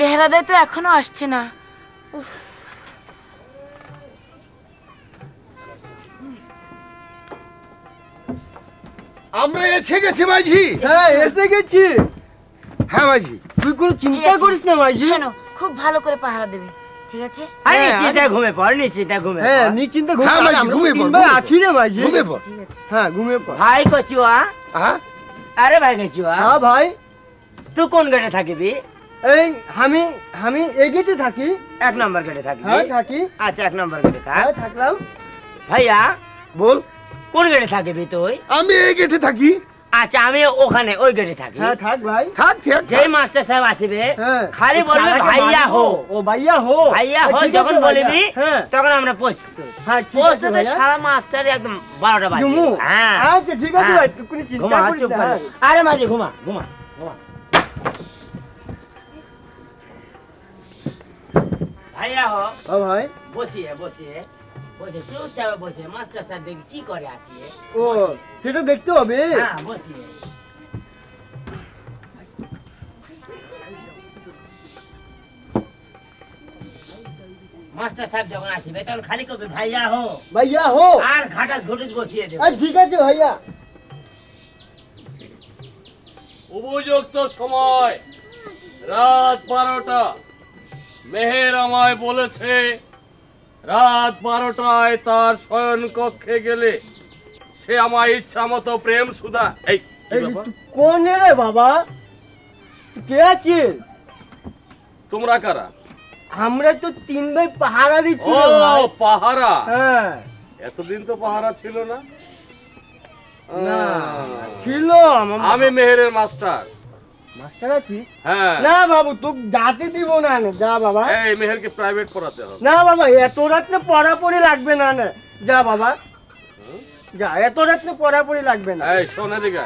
বেহারাদাই তো এখনো আসছে না। আমরা এসে গেছি মাঝি। হ্যাঁ এসে গেছি। হ্যাঁ মাঝি, তুই কোনো চিন্তা করিস না মাঝি। শোনো, খুব ভালো করে পাহারা দেবে, ঠিক আছে? আরে নিশ্চিন্তে ঘুমিয়ে পড়, নিশ্চিন্তে ঘুমিয়ে পড়। হ্যাঁ নিশ্চিন্তে ঘুমিয়ে হ্যাঁ মাঝি, ঘুমিয়ে পড়। ভাই আছি রে মাঝি। ঘুমিয়ে পড়। হ্যাঁ ঘুমিয়ে পড়। ভাই কচুয়া। হ্যাঁ আরে ভাই কচুয়া, হ্যাঁ ভাই। তুই কোন গেটে থাকিবি? এই আমি এই গেটে থাকি। 1 নম্বর গেটে থাকবি? হ্যাঁ থাকি। আচ্ছা 1 নম্বর গেটে থাক। হ্যাঁ থাকলাম। ভাইয়া বল। কোন গেটে থাকিবি তুই? আমি এই গেটে থাকি। আচ্ছা আমি ওখানে ওই গেটে থাকি। হ্যাঁ থাক ভাই। থাক থাক। যেই মাস্টার সাহেব আসবে হ্যাঁ খালি বলবি ভাইয়া হো। ও ভাইয়া হো। ভাইয়া হো যখন বলবি হ্যাঁ তখন আমরা প্রস্তুত। হ্যাঁ ঠিক আছে প্রস্তুত ভাইয়া। সারা মাস্টার একদম 12টা বাজে। জুমু। হ্যাঁ আচ্ছা ঠিক আছে ভাই, তুই কোনো চিন্তা ঘুমা, করিস চুপ না। কর। আরে মাঝি ঘুমা ঘুমা ঘুমা। ভাইয়া হো। ও ভাই। বসিয়ে বসিয়ে বসে চুপচাপ বসে মাস্টার সাহেব দেখি কি করে আছে। ও সেটা দেখতে হবে। হ্যাঁ বসিয়ে। মাস্টার সাহেব যখন আসবে তখন খালি কবি ভাইয়া হো। ভাইয়া হো। আর ঘাটাস ঘুটুস বসিয়ে দেবে। আচ্ছা ঠিক আছে ভাইয়া। উপযুক্ত সময় রাত 12টা। মেহের আমায় বলেছে রাত 12টায় তার শয়ন কক্ষে গেলে সে আমার ইচ্ছা মতো প্রেম সুধা। এই কি ব্যাপার? তুই কোন রে বাবা? তুই কে আছিস? তোমরা কারা? আমরা তো 3 ভাই পাহারা দিচ্ছি ও রে ভাই। পাহারা। হ্যাঁ এতদিন তো পাহারা ছিল না। না ছিল। আমি মেহেরের মাস্টার। মাস্টার আছিস? হ্যাঁ। না বাবু তোকে যাতে দিব না। যা বাবা। এই মেহেরকে প্রাইভেট পড়াতে হবে। না বাবা এত রাত্রে পড়াপড়ি লাগবে না। যা বাবা যা, এত রাত্রে পড়াপড়ি লাগবে না। এই শোন এদিকে।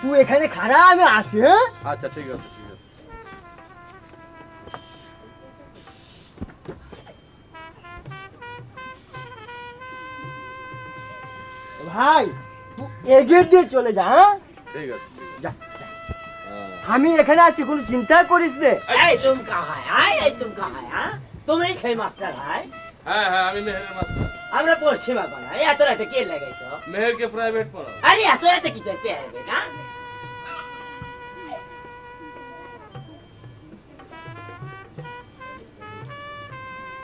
তুই এখানে খাড়া, আমি আছি। হ্যাঁ আচ্ছা ঠিক আছে ঠিক আছে। ভাই তুই এগিয়ে দিয়ে চলে যা। হ্যাঁ ঠিক আছে যা আমি এখানে আছি, কোনো চিন্তা করিস নে। এই তুমি কাহায়? এই তুমি কাহায়? তুমি সেই মাস্টার হয়? হ্যাঁ হ্যাঁ আমি মেহেরের মাস্টার। আমরা পড়ছি বাবা না। এত রাতে কে লাগাইছো? মেহেরকে প্রাইভেট পড়াও। আরে এত রাতে কি পেয়ে যাবে না?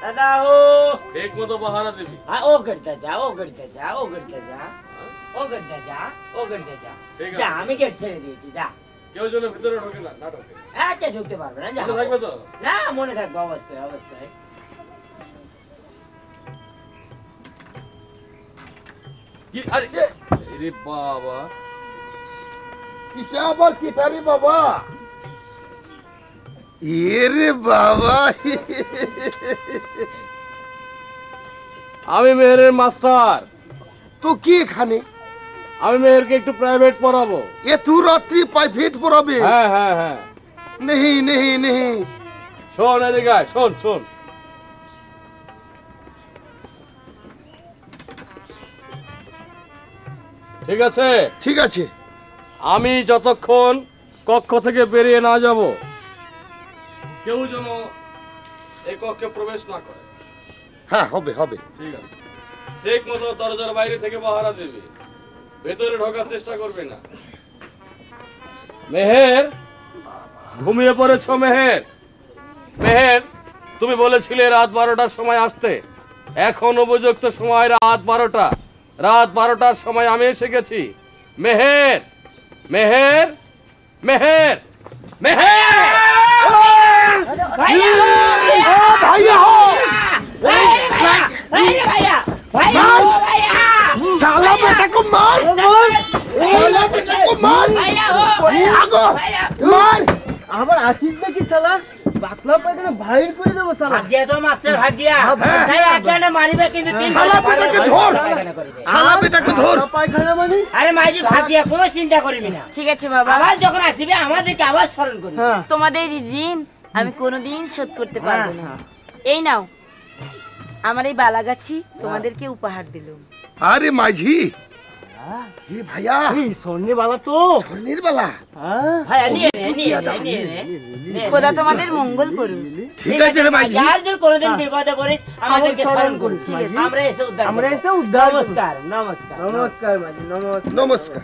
দাদা ও ঠিক মতো পাহারা দিবি। ও করতে যা, ও করতে যা, ও করতে যা, ও করতে যা, ও করতে যা। ঠিক আছে। যা আমি গেট ছেড়ে দিয়েছি যা। কেউ যেন ভিতরে ঢোকে না, না ঢোকে। আচ্ছা ঢুকতে পারবে না, যা। মনে থাকবে তো? না মনে থাকবে অবশ্যই অবশ্যই। কি আরে আরে বাবা, এটা আবার কেটা রে বাবা? এরে বাবা, আমি মেহেরের মাস্টার। তো কি এখানে? আমি মেহেরকে একটু প্রাইভেট পড়াবো। এ তু রাত্রি প্রাইভেট পড়াবে? হ্যাঁ হ্যাঁ হ্যাঁ। नहीं नहीं नहीं। শোন এদিকে আয়, শোন শোন। ঠিক আছে? ঠিক আছে। আমি যতক্ষণ কক্ষ থেকে বেরিয়ে না যাব কেউ যেন এই কক্ষে প্রবেশ না করে। হ্যাঁ হবে হবে। ঠিক আছে। ঠিক মতো দরজার বাইরে থেকে পাহারা দেবে, ভেতরে ঢোকার চেষ্টা করবে না। মেহের ঘুমিয়ে পড়েছ? মেহের, মেহের তুমি বলেছিলে রাত 12টার সময় আসতে। এখন উপযুক্ত সময় রাত 12টা। রাত 12টার সময় আমি এসে গেছি। মেহের, মেহের, মেহের, মেহের! ভাইয়া ভাইয়া হো! ভাইয়া ভাইয়া ভাইয়া ভাইয়া साला बेटा को मार! साला बेटा को मार! ভাইয়া হো आगो! ভাইয়া मार! আবার আছিস নাকি শালা? বাতলা পায়খানা বাইর করে দেবো শালা। ভাগ্য তো মাস্টার ভাগ্য। তাই একজনে মারিবে কিন্তু তিন শালা বেটাকে ধর! শালা बेटा को धर! বাতলা পায়খানা মানে? আরে মাইজি ভাগ্য, কোনো চিন্তা করবি না। ঠিক আছে বাবা, আবার যখন আসবে আমাদেরকে আবার স্মরণ করবি। হ্যাঁ তোমাদের এই ঋণ আমি কোনোদিন শোধ করতে পারবো না। এই নাও আমার এই বালাগাছি তোমাদেরকে উপহার দিলাম। अरे माझी ये भैया सोने वाला तो স্বর্ণের বালা ভাই নিয়ে নে নিয়ে নে নিয়ে নে খোদা তোমাদের মঙ্গল করুন। ঠিক আছে রে মাঝি যার জন্য কোনোদিন বিপদে পড়িস আমাদেরকে স্মরণ করিস ঠিক আছে। আমরা এসে উদ্ধার আমরা করব। এসে উদ্ধার করব। নমস্কার নমস্কার নমস্কার মাঝি নমস্কার। নমস্কার।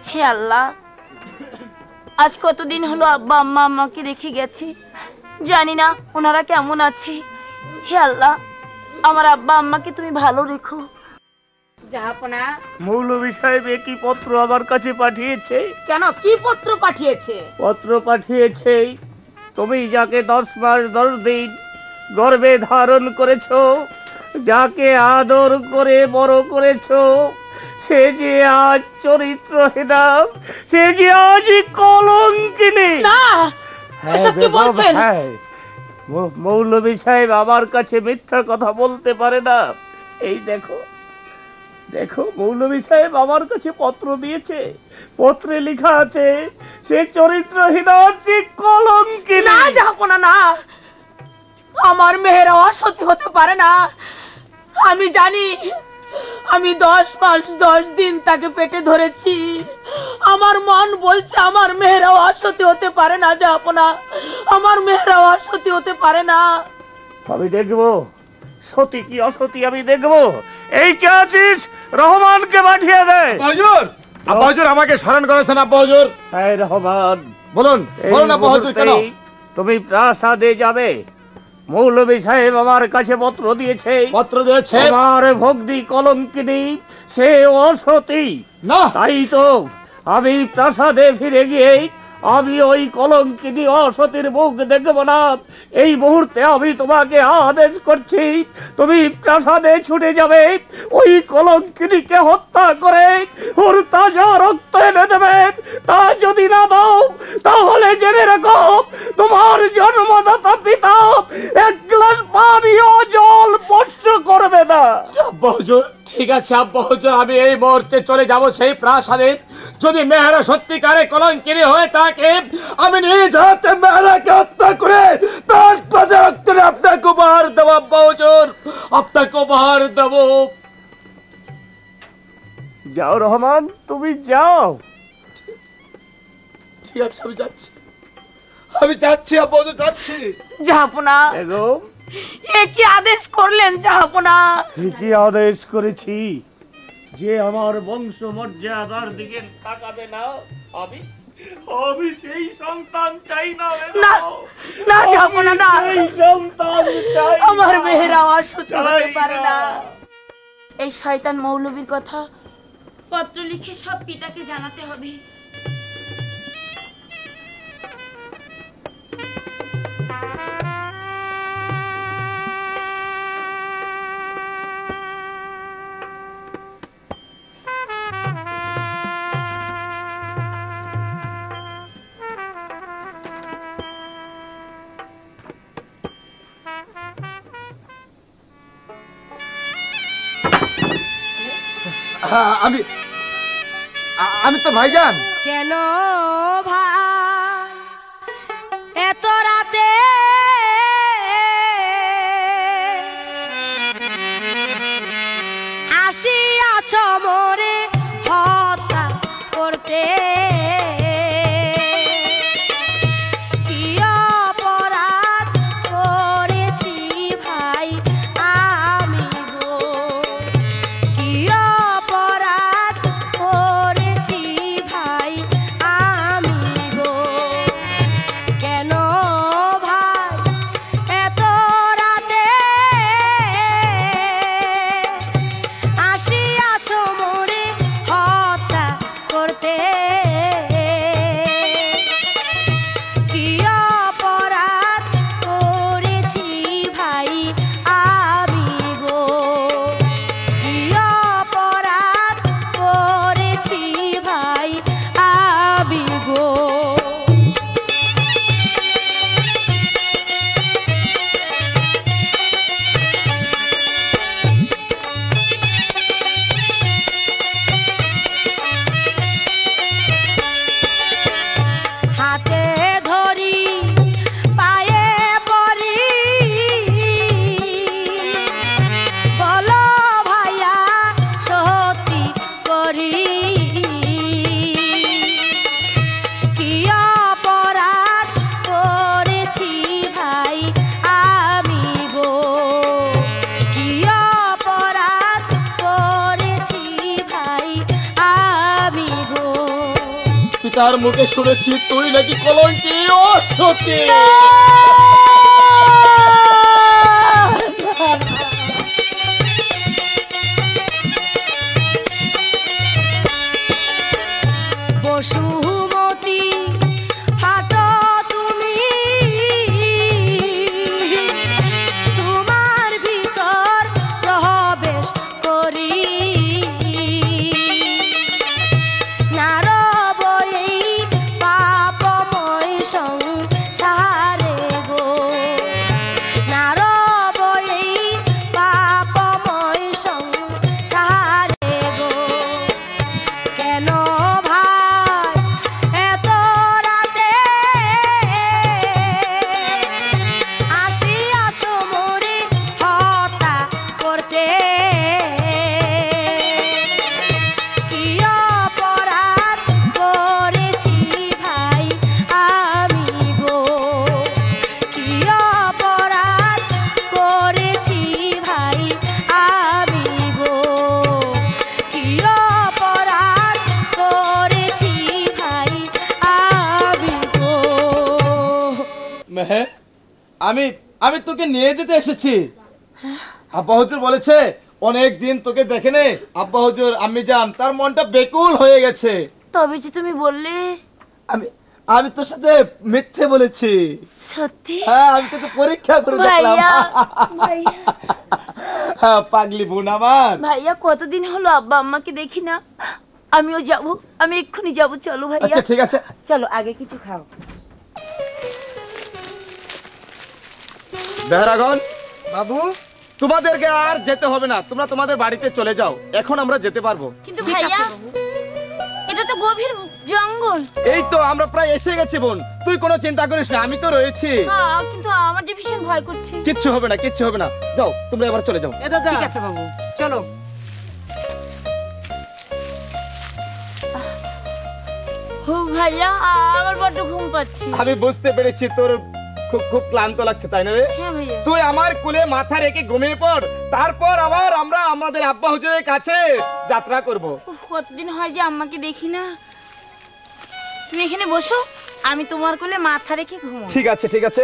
হে আল্লাহ, আজ কতদিন হলো আব্বা আম্মা আমাকে রেখে গেছে, জানি না ওনারা কেমন আছে। হে আল্লাহ, আমার আব্বা আম্মাকে তুমি ভালো রেখো। জাহাপনা মৌলভী সাহেব একই পত্র আমার কাছে পাঠিয়েছে। কেন কি পত্র পাঠিয়েছে? পত্র পাঠিয়েছে তুমি যাকে 10 মাস 10 দিন গর্ভে ধারণ করেছো, যাকে আদর করে বড় করেছো, সে যে আজ চরিত্রহীনা, সে যে আজ কলঙ্কিনী। না, এসব কি বলছেন? মৌলভী সাহেব আমার কাছে মিথ্যা কথা বলতে পারে না। এই দেখো দেখো, মৌলভী সাহেব আমার কাছে পত্র দিয়েছে, পত্রে লেখা আছে সে চরিত্রহীনা, সে কলঙ্কিনী। না জাহাপনা না, আমার মেয়েরা অসতী হতে পারে না। আমি জানি, আমি 10 মাস 10 দিন তাকে পেটে ধরেছি। আমার মন বলছে আমার মেয়েরা অসতী হতে পারে না জাহাপনা, আমার মেয়েরা অসতী হতে পারে না। আমি দেখবো সতী কি অসতী, আমি দেখবো। এই কে আছিস, রহমানকে পাঠিয়ে দে। হুজুর, আব্বা হুজুর আমাকে স্মরণ করেছেন। আব্বা হুজুর হ্যাঁ রহমান, বলুন বলুন আব্বা হুজুর কেন? তুমি প্রাসাদে যাবে। মৌলভী সাহেব আমার কাছে পত্র দিয়েছে, পত্র দিয়েছে আমার ভগ্নী কলঙ্কিনী, সে অসতী। না, তাই তো আমি প্রাসাদে ফিরে গিয়ে আমি ওই কলঙ্কিনী অসতীর মুখ দেখব না। এই মুহূর্তে আমি তোমাকে আদেশ করছি, তুমি প্রাসাদে ছুটে যাবে, ওই কলঙ্কিনীকে হত্যা করে ওর তাজা রক্ত এনে দেবে। তা যদি না দাও তাহলে জেনে রাখো, তোমার জন্মদাতা পিতা 1 গ্লাস পানি ও জল স্পর্শ করবে না। আব্বা হুজুর ঠিক আছে। আব্বা হুজুর আমি এই মুহূর্তে চলে যাব সেই প্রাসাদে। যদি মেহরা সত্যিকারে কলঙ্কিনী হয়ে থাকে, আমি নিজ হাতে মেহরাকে হত্যা করে তার পাশে রক্ত আপনাকে উপহার দেবো। আব্বা হুজুর আপনাকে উপহার দেবো। যাও রহমান, তুমি যাও। ঠিক আছে আমি যাচ্ছি, আমি যাচ্ছি আব্বা হুজুর যাচ্ছি। জাহাপনা, বেগম, এ কি আদেশ করলেন জাহাপনা? ঠিকই আদেশ করেছি যে আমার বংশ মর্যাদার দিকে তাকাবে না। আমি আমি সেই সন্তান চাই না। না, না জাহাপনা না, সেই সন্তান চাই না। আমার মেয়েরা অসতী হতে পারে না। এই শয়তান মৌলবীর কথা পত্র লিখে সব পিতাকে জানাতে হবে। আমি আমি তো ভাইজান। কেন ভাই এত রাতে আসিয়াছ মোরে হত্যা করতে? কি অপরাধ করেছি ভাই আমি গো, কি অপরাধ করেছি ভাই আমি গো। কেন ভাই এত রাতে আসিয়াছ মোরে তার মুখে শুনেছি তুই নাকি কলঙ্কি অসতী। বসুমতী হাটো তুমি, তোমার ভিতর প্রবেশ করি নারব এই পাপময় সংসারে গো, নারব এই পাপময় সংসারে গো। কেন ভাই এত রাতে আসিয়াছো মোরে হত্যা করতে? কি অপরাধ করেছি ভাই আমি গো, কি অপরাধ করেছি ভাই আমি গো, কি অপরাধ করেছি ভাই আমি গো। মেহের, আমি আমি তোকে নিয়ে যেতে এসেছি। আব্বা হুজুর বলেছে অনেক দিন তোকে দেখে নে। আব্বা হুজুর আম্মি জান তার মনটা বেকুল হয়ে গেছে। তবে যে তুমি বললে আমি আমি তোর সাথে মিথ্যে বলেছি। সত্যি? হ্যাঁ, আমি তোকে পরীক্ষা করে দেখলাম। ভাইয়া, ভাইয়া, হ্যাঁ, পাগলি বোন আমার। ভাইয়া কতদিন হলো আব্বা আম্মাকে দেখি না। আমিও যাব, আমি এক্ষুনি যাব। চলো ভাইয়া। আচ্ছা ঠিক আছে, চলো আগে কিছু খাও। বেহরাগন বাবু, তোমাদেরকে আর যেতে হবে না, তোমরা তোমাদের বাড়িতে চলে যাও। এখন আমরা যেতে পারবো। কিন্তু ভাইয়া এটা তো গভীর জঙ্গল। এই তো আমরা প্রায় এসে গেছি বোন, তুই কোনো চিন্তা করিস না, আমি তো রয়েছি। হ্যাঁ, কিন্তু আমার যে ভীষণ ভয় করছে। কিচ্ছু হবে না, কিচ্ছু হবে না। যাও তোমরা এবার চলে যাও। ঠিক আছে বাবু, চলো। ও ভাইয়া, আমার বড্ড ঘুম পাচ্ছে। আমি বুঝতে পেরেছি তোর খুব খুব ক্লান্ত লাগছে, তাই না রে? হ্যাঁ ভাইয়া। তুই আমার কোলে মাথা রেখে ঘুমিয়ে পড়, তারপর আবার আমরা আমাদের আব্বা হুজুরের কাছে যাত্রা করব। উফ, কতদিন হয় যে আম্মাকে দেখি না। তুমি এখানে বসো, আমি তোমার কোলে মাথা রেখে ঘুমো। ঠিক আছে ঠিক আছে।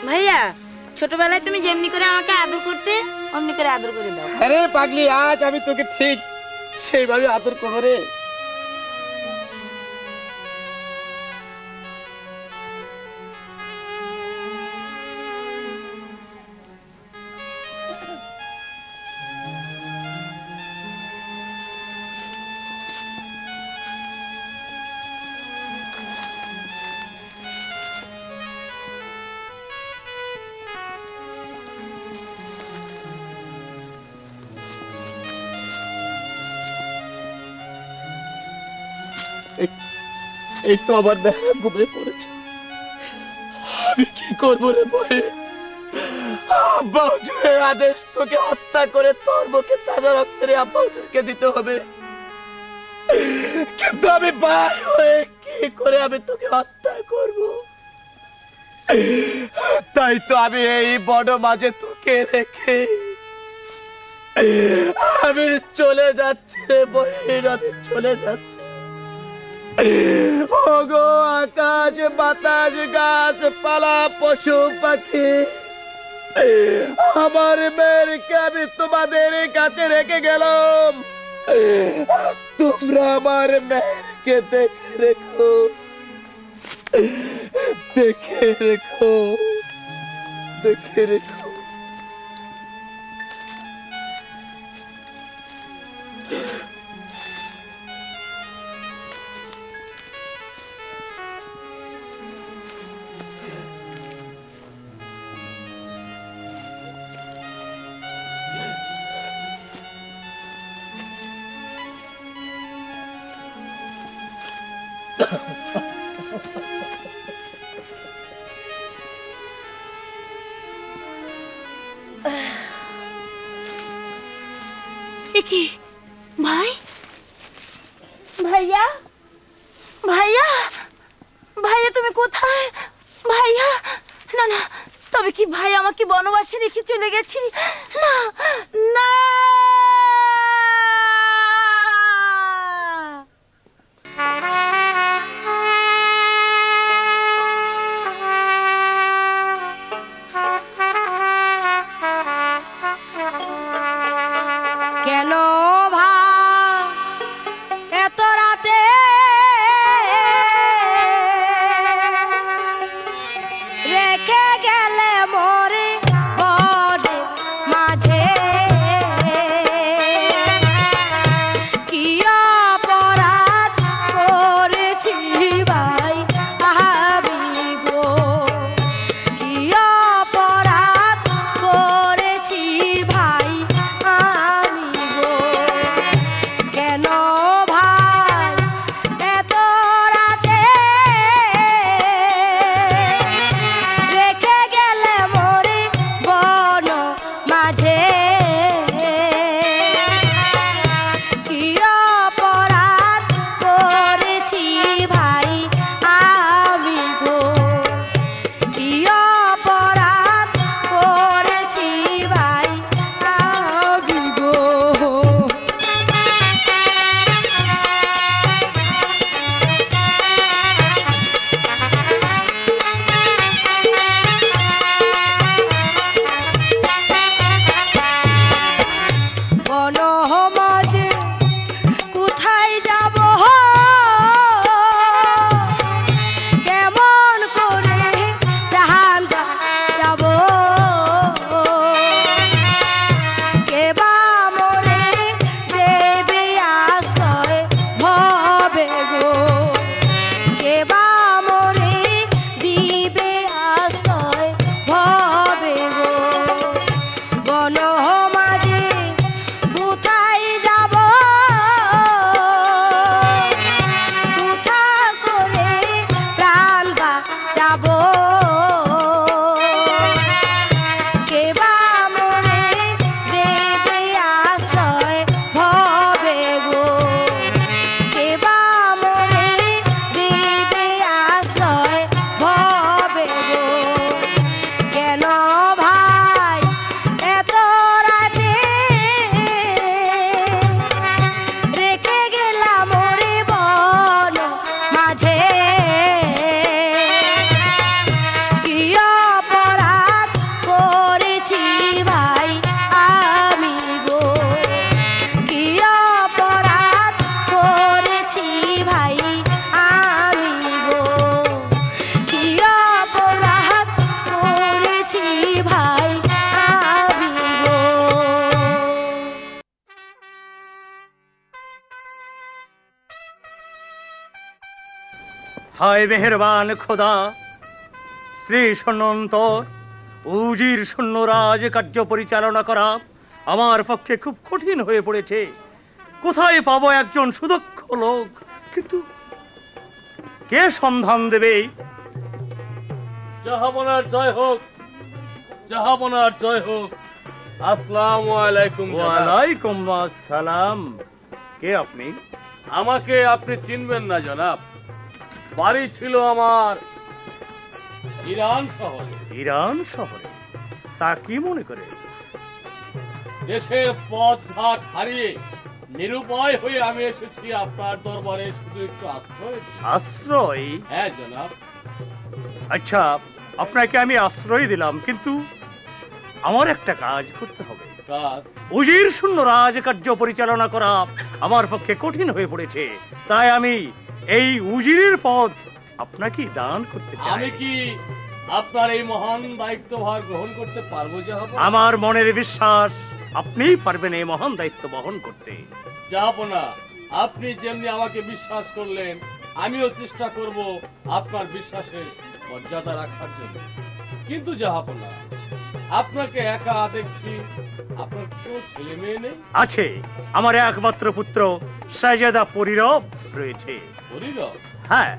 ভাইয়া, ছোটবেলায় তুমি যেমনি করে আমাকে আদর করতে, অমনি করে আদর করে দাও। আরে পাগলি, আজ আমি তোকে ঠিক সেইভাবে আদর করবো রে। এই তো আবার দেখা ঘুমিয়ে পড়েছে। আমি কি করবো রে ভাই? আব্বা হুজুরের আদেশ, তোকে হত্যা করে তোর মুখে তাজা রক্তের আব্বা হুজুরকে দিতে হবে। কিন্তু আমি ভাই হয়ে কি করে আমি তোকে হত্যা করব? তাই তো আমি এই বড় মাঝে তোকে রেখে আমি চলে যাচ্ছি রে বহির, আমি চলে যাচ্ছি। ওগো আকাশ বাতাস গাছপালা পশু পাখি, আমার মেয়েকে আমি তোমাদের কাছে রেখে গেলাম। তোমরা আমার মেয়েকে দেখে রেখো, দেখে রেখো, দেখে রেখো। কি ভাই, ভাইয়া, ভাইয়া, ভাইয়া তুমি কোথায়? ভাইয়া, না না, তবে কি ভাই আমাকে বনবাসে রেখে চলে গেছি? না না। কেন ভাই এত রাতে রেখে গেলে মরে বনে মাঝে কি অপরাধ করেছি ভাই আমি গো কি অপরাধ করেছি ভাই আমি গো কেন ভাই এত রাতে রেখে গেলে মরে বন মাঝে কি অপরাধ করেছি ভাই আমি গো কি অপরাধ করেছি ভাই আমি গো বন মাঝে কোথায় যাব কেমন করে প্রাণটা যাব কে বা মরে দেবে আশ্রয় ভবে গো কে বা মরে দিবে আশ্রয় ভবে গো বন মাঝে কোথায় যাব কোথা করে প্রাণ বাঁচাব কে বা মরে দেবে আশ্রয় ভবে গো কে বা মরে দেবে আশ্রয় ভবে গো কেন ভাই এত রাতে রেখে গেলাম ওরে বন মাঝে কি অপরাধ করেছি ভাই আমি গো কি অপরাধ করেছি ভাই আমি গো কি অপরাধ করেছি ভাই আমি গো হায় মেহেরবান খোদা, স্ত্রী শূন্যন্তর উজির শূন্য রাজ কার্য পরিচালনা করা আমার পক্ষে খুব কঠিন হয়ে পড়েছে। কোথায় পাবো একজন সুদক্ষ লোক? কিন্তু কে সন্ধান দেবে? জাহাপনার জয় হোক, জাহাপনার জয় হোক। আসসালামু আলাইকুম জনাব। ওয়ালাইকুম আসসালাম। কে আপনি? আমাকে আপনি চিনবেন না জনাব। বাড়ি ছিল আমার ইরান শহরে। ইরান শহরে? তা কি মনে করে? দেশের পথ ঘাট হারিয়ে নিরুপায় হয়ে আমি এসেছি আপনার দরবারে শুধু একটু আশ্রয়। আশ্রয়? হ্যাঁ জনাব। আচ্ছা, আপনাকে আমি আশ্রয় দিলাম, কিন্তু আমার একটা কাজ করতে হবে। কাজ? উজির শূন্য রাজ কার্য পরিচালনা করা আমার পক্ষে কঠিন হয়ে পড়েছে। তাই আমি এই উজিরের পদ আপনাকে দান করতে চাই। আমি কি আপনার এই মহান দায়িত্বভার গ্রহণ করতে পারবো জাহাপনা? আমার মনের বিশ্বাস আপনিই পারবেন এই মহান দায়িত্ব বহন করতে। জাহাপনা, আপনি যেমনি আমাকে বিশ্বাস করলেন, আমিও চেষ্টা করব আপনার বিশ্বাসের মর্যাদা রাখার জন্য। কিন্তু জাহাপনা, আপনাকে একা দেখছি, আপনার কেউ ছেলে মেয়ে নেই? আছে, আমার একমাত্র পুত্র শাহজাদা পরিরব রয়েছে। পরিরব? হ্যাঁ,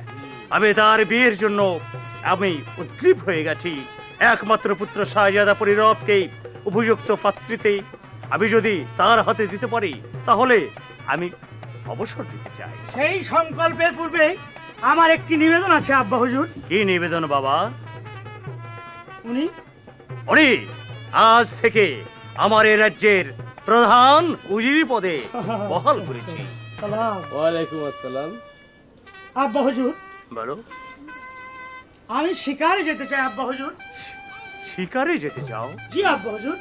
আমি তার বিয়ের জন্য আমি উদ্গ্রীব হয়ে গেছি। একমাত্র পুত্র শাহজাদা পরিরবকে উপযুক্ত পাত্রীতে আমি যদি তার হাতে দিতে পারি, তাহলে আমি অবসর দিতে চাই। সেই সংকল্পের পূর্বে আমার একটি নিবেদন আছে আব্বা হুজুর। কি নিবেদন বাবা? উনি আজ থেকে আমার এই রাজ্যের প্রধান উজির পদে বহাল করেছি। সালাম। ওয়ালাইকুম আসসালাম। আব্বা হুজুর, বলো। আমি শিকারে যেতে চাই আব্বা হুজুর। শিকারে যেতে চাও? জি আব্বা হুজুর।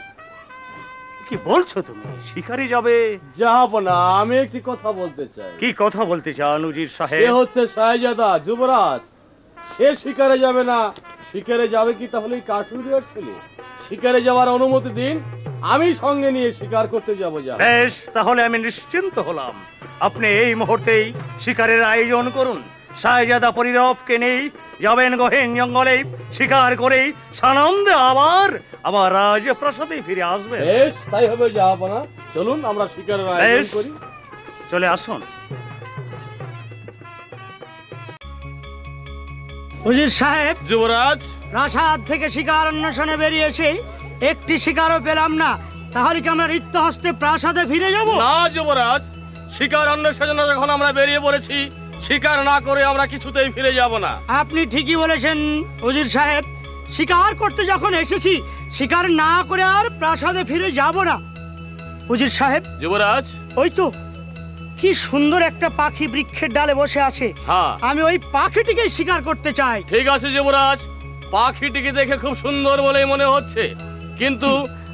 কি বলছো তুমি? শিকারে যাবে? যাবো না, আমি একটি কথা বলতে চাই। কি কথা বলতে চান উজির সে সাহেব? হচ্ছে শাহজাদা যুবরাজ, সে শিকারে যাবে না। শিকারে যাবে কি তাহলে কাঠুরিয়ার ছেলে? শিকারে যাওয়ার অনুমতি দিন, আমি সঙ্গে নিয়ে শিকার করতে যাবো। যা বেশ, তাহলে আমি নিশ্চিন্ত হলাম। আপনি এই মুহূর্তেই শিকারের আয়োজন করুন। শাহজাদা পরিরবকে নিয়ে যাবেন গহীন জঙ্গলে, শিকার করে সানন্দে আবার আমার রাজপ্রাসাদে ফিরে আসবেন। বেশ, তাই হবে যাবো না। চলুন আমরা শিকারের আয়োজন করি। চলে আসুন। উজির সাহেব, যুবরাজ, প্রাসাদ থেকে শিকার অন্বেষণে বেরিয়েছে, একটি শিকারও পেলাম না। তাহলে কি আমরা রিক্ত হস্তে প্রাসাদে ফিরে যাব? না যুবরাজ, শিকার অন্বেষণে যখন আমরা বেরিয়ে পড়েছি, শিকার না করে আমরা কিছুতেই ফিরে যাব না। আপনি ঠিকই বলেছেন উজির সাহেব, শিকার করতে যখন এসেছি, শিকার না করে আর প্রাসাদে ফিরে যাব না। উজির সাহেব, যুবরাজ, ওই তো কি সুন্দর একটা পাখি বৃক্ষের ডালে বসে আছে। হ্যাঁ, আমি ওই পাখিটিকে শিকার করতে চাই। ঠিক আছে যুবরাজ, পাখিটিকে দেখে খুব সুন্দর বলেই মনে হচ্ছে, কিন্তু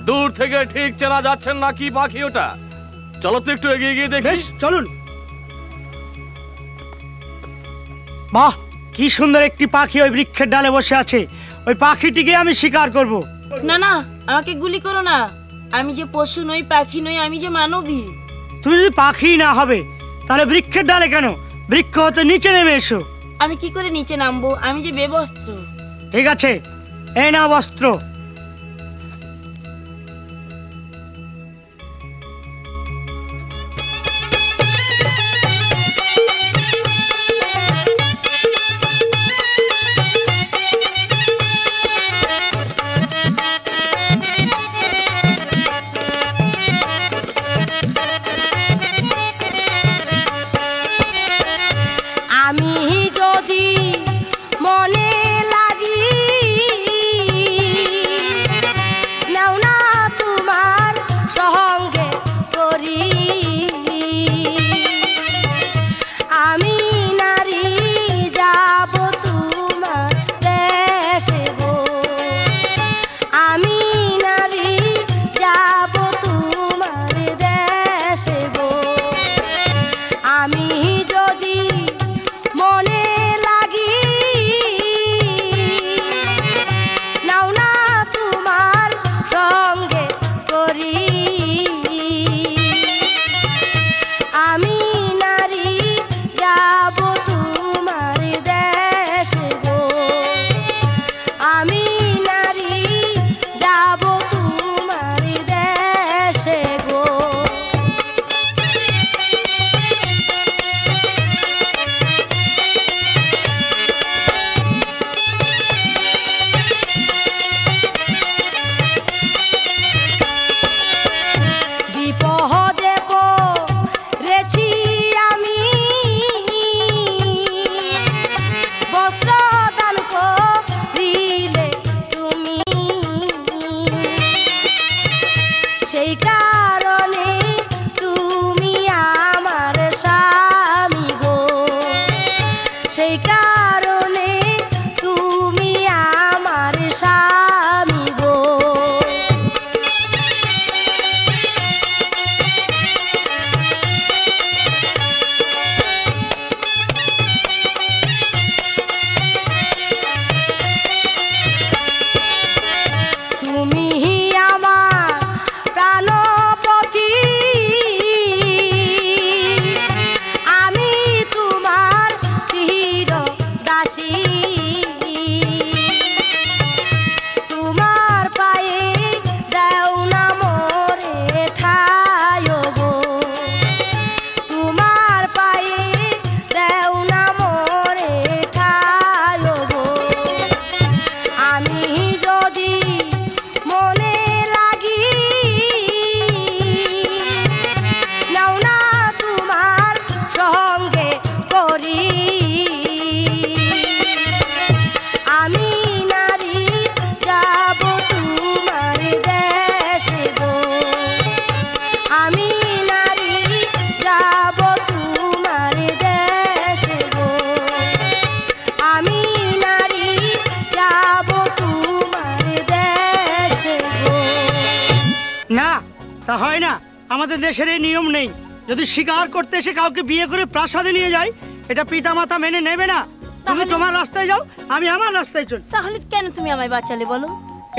দূর থেকে ঠিক চেনা যাচ্ছে না কি পাখি ওটা। চলো তো একটু এগিয়ে গিয়ে দেখি। বেশ, চলুন। বাহ, কি সুন্দর একটি পাখি ওই বৃক্ষের ডালে বসে আছে। ওই পাখিটিকে আমি শিকার করব। না না, আমাকে গুলি করো না। আমি যে পশু নই, পাখি নই, আমি যে মানবী। তুমি যদি পাখি না হবে তাহলে বৃক্ষের ডালে কেন? বৃক্ষ হতে নিচে নেমে এসো। আমি কি করে নিচে নামবো? আমি যে বেবস্ত্র। ঠিক আছে, এই না বস্ত্র। আমি যদি মনে লাগি নাও না তোমার সঙ্গে করি, আমি নারী যাব তোমার দেশে গো, আমি নারী যাব তোমার দেশে গো, আমি যদি মনে লাগি নাও না তোমার সঙ্গে করি, আমি নারী যাব তোমার দেশে গো, আমি নারী যাব তোমার দেশে গো। বিপদে পড়েছি আমি, বস্ত্র দান করিলে তুমি, সেই কারণে তুমি আমার স্বামী গো, সেই কারণে তুমি আমার স্বামী গো। তুমি আমার প্রাণপতি, আমি তোমার চির দাসী, তোমার পায়ে দেও না মোরে ঠায় গো, তোমার পায়ে দেও না মোরে ঠায় গো, আমি যদি মনে লাগি নাও না তোমার সঙ্গে করি, আমি নারী যাব তোমার দেশে গো, আমি নারী যাব তোমার দেশে গো, আমি নারী যাব তোমার দেশে গো। না, তা হয় না, আমাদের দেশের এই নিয়ম নেই। যদি শিকার করতে এসে কাউকে বিয়ে করে প্রাসাদে নিয়ে যায়, এটা পিতামাতা মেনে নেবে না। তুমি তোমার রাস্তায় যাও, আমি আমার রাস্তায় চল। তাহলে কেন তুমি আমায় বাঁচালে বলো?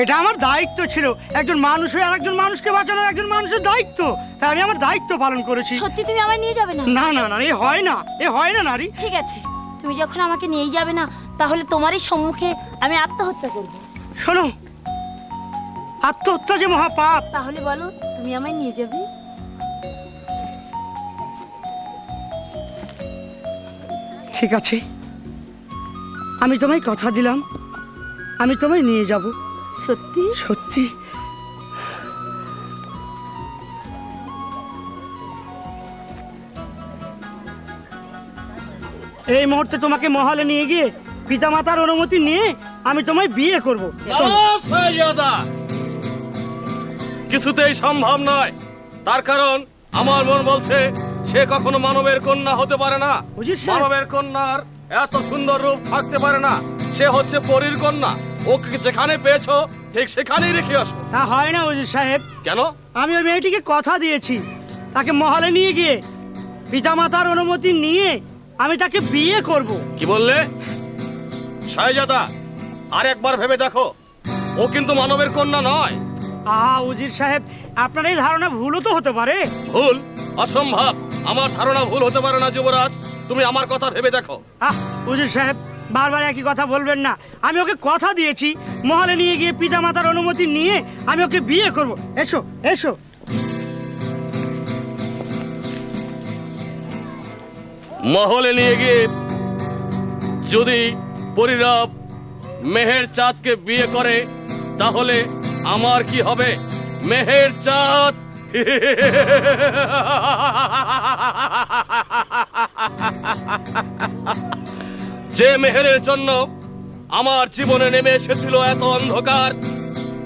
এটা আমার দায়িত্ব ছিল। একজন মানুষ হয়ে আরেকজন মানুষকে বাঁচানো একজন মানুষের দায়িত্ব, তাই আমি আমার দায়িত্ব পালন করেছি। সত্যি তুমি আমায় নিয়ে যাবে না? না না না, এ হয় না, এ হয় না নারী। ঠিক আছে, তুমি যখন আমাকে নিয়ে যাবে না, তাহলে তোমারই সম্মুখে আমি আত্মহত্যা করব। শোনো, আত্মহত্যা যে মহাপাপ। তাহলে বলো, তুমি আমায় নিয়ে যাবে? ঠিক আছে, আমি তোমায় কথা দিলাম, আমি তোমায় নিয়ে যাব। সত্যি? সত্যি। এই মুহূর্তে তোমাকে মহলে নিয়ে গিয়ে পিতামাতার অনুমতি নিয়ে আমি তোমায় বিয়ে করব। কিছুতেই সম্ভব নয়। তার কারণ আমার মন বলছে সে কখনো মানবের কন্যা হতে পারে না। মানবের কন্যার এত সুন্দর রূপ থাকতে পারে না। সে হচ্ছে পরীর কন্যা। ওকে যেখানে পেয়েছো ঠিক সেখানেই রেখে আসো। তা হয় না ওজির সাহেব। কেন? আমি ওই মেয়েটিকে কথা দিয়েছি, তাকে মহলে নিয়ে গিয়ে পিতামাতার অনুমতি নিয়ে আমি তাকে বিয়ে করব। কি বললে শাহজাদা? আর একবার ভেবে দেখো, ও কিন্তু মানবের কন্যা নয়। উজির সাহেব, আপনার এই ধারণা ভুলও তো হতে পারে। ভুল? অসম্ভব। আমার ধারণা ভুল হতে পারে না যুবরাজ। তুমি আমার কথা ভেবে দেখো। উজির সাহেব, বারবার একই কথা বলবেন না। আমি ওকে কথা দিয়েছি, মহলে নিয়ে গিয়ে পিতামাতার অনুমতি নিয়ে আমি ওকে বিয়ে করব। এসো এসো। মহলে নিয়ে গিয়ে যদি পরিরব মেহের চাঁদকে বিয়ে করে, তাহলে আমার কি হবে? মেহের চাঁদ যে মেহেরের জন্য আমার জীবনে নেমে এসেছিল এত অন্ধকার,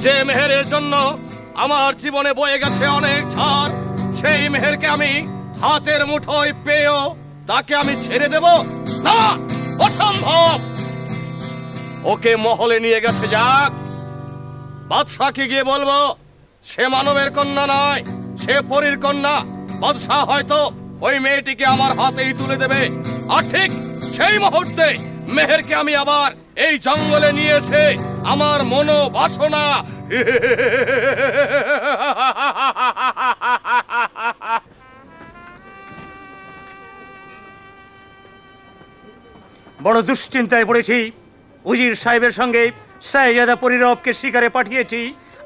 যে মেহেরের জন্য আমার জীবনে বয়ে গেছে অনেক ঝড়, সেই মেহেরকে আমি হাতের মুঠোয় পেয়েও তাকে আমি ছেড়ে দেব না? অসম্ভব। ওকে মহলে নিয়ে গেছে যাক, বাদশাকে গিয়ে বলবো সে মানবের কন্যা নয়, সে পরীর কন্যা। বাদশাহ হয়তো ওই মেয়েটিকে আমার হাতেই তুলে দেবে। আর ঠিক সেই মুহূর্তে মেহেরকে আমি আবার এই জঙ্গলে নিয়ে এসে আমার মনোবাসনা বড় দুশ্চিন্তায় পড়েছি। উজির সাহেবের সঙ্গে শাহজাদা পরিরবকে শিকারে পাঠিয়েছি,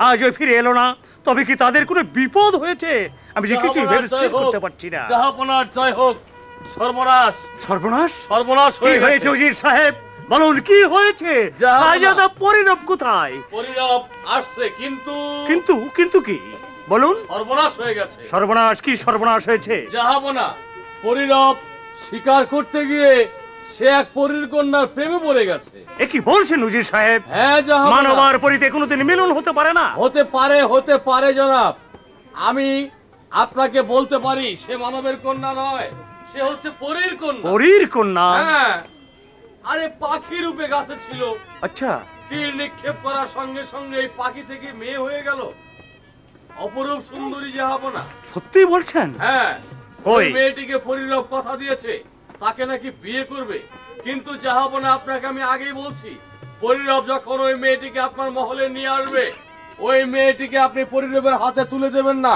আজও ফিরে এলো না। তবে কি তাদের কোনো বিপদ হয়েছে? আমি যে কিছু ভেবে স্থির করতে পারছি না। জাহাপনার জয় হোক। সর্বনাশ। সর্বনাশ? সর্বনাশ হয়েছে উজির সাহেব, বলুন কি হয়েছে? শাহজাদা পরিরব কোথায়? পরিরব আসছে, কিন্তু কিন্তু কিন্তু কি বলুন? সর্বনাশ হয়ে গেছে। সর্বনাশ? কি সর্বনাশ হয়েছে? জাহাপনা, পরিরব শিকার করতে গিয়ে সে এক পরীর কন্যার প্রেমে পড়ে গেছে। এ কি বলছেন উজির সাহেব? হ্যাঁ জাহাপনা। মানব আর পরীতে কোনোদিন মিলন হতে পারে না। হতে পারে, হতে পারে জনাব। আমি আপনাকে বলতে পারি সে মানবের কন্যা নয়, সে হচ্ছে পরীর কন্যা। পরীর কন্যা? হ্যাঁ। আরে পাখি রূপে গাছে ছিল। আচ্ছা। তীর নিক্ষেপ করার সঙ্গে সঙ্গে এই পাখি থেকে মেয়ে হয়ে গেল। অপরূপ সুন্দরী জাহাপনা। সত্যি বলছেন? হ্যাঁ। ওই মেয়েটিকে পরিরব কথা দিয়েছে তাকে নাকি বিয়ে করবে। কিন্তু জাহাপনা, আপনাকে আমি আগেই বলছি, পরিরব যখন ওই মেয়েটিকে আপনার মহলে নিয়ে আসবে, ওই মেয়েটিকে আপনি পরিরবের হাতে তুলে দেবেন না,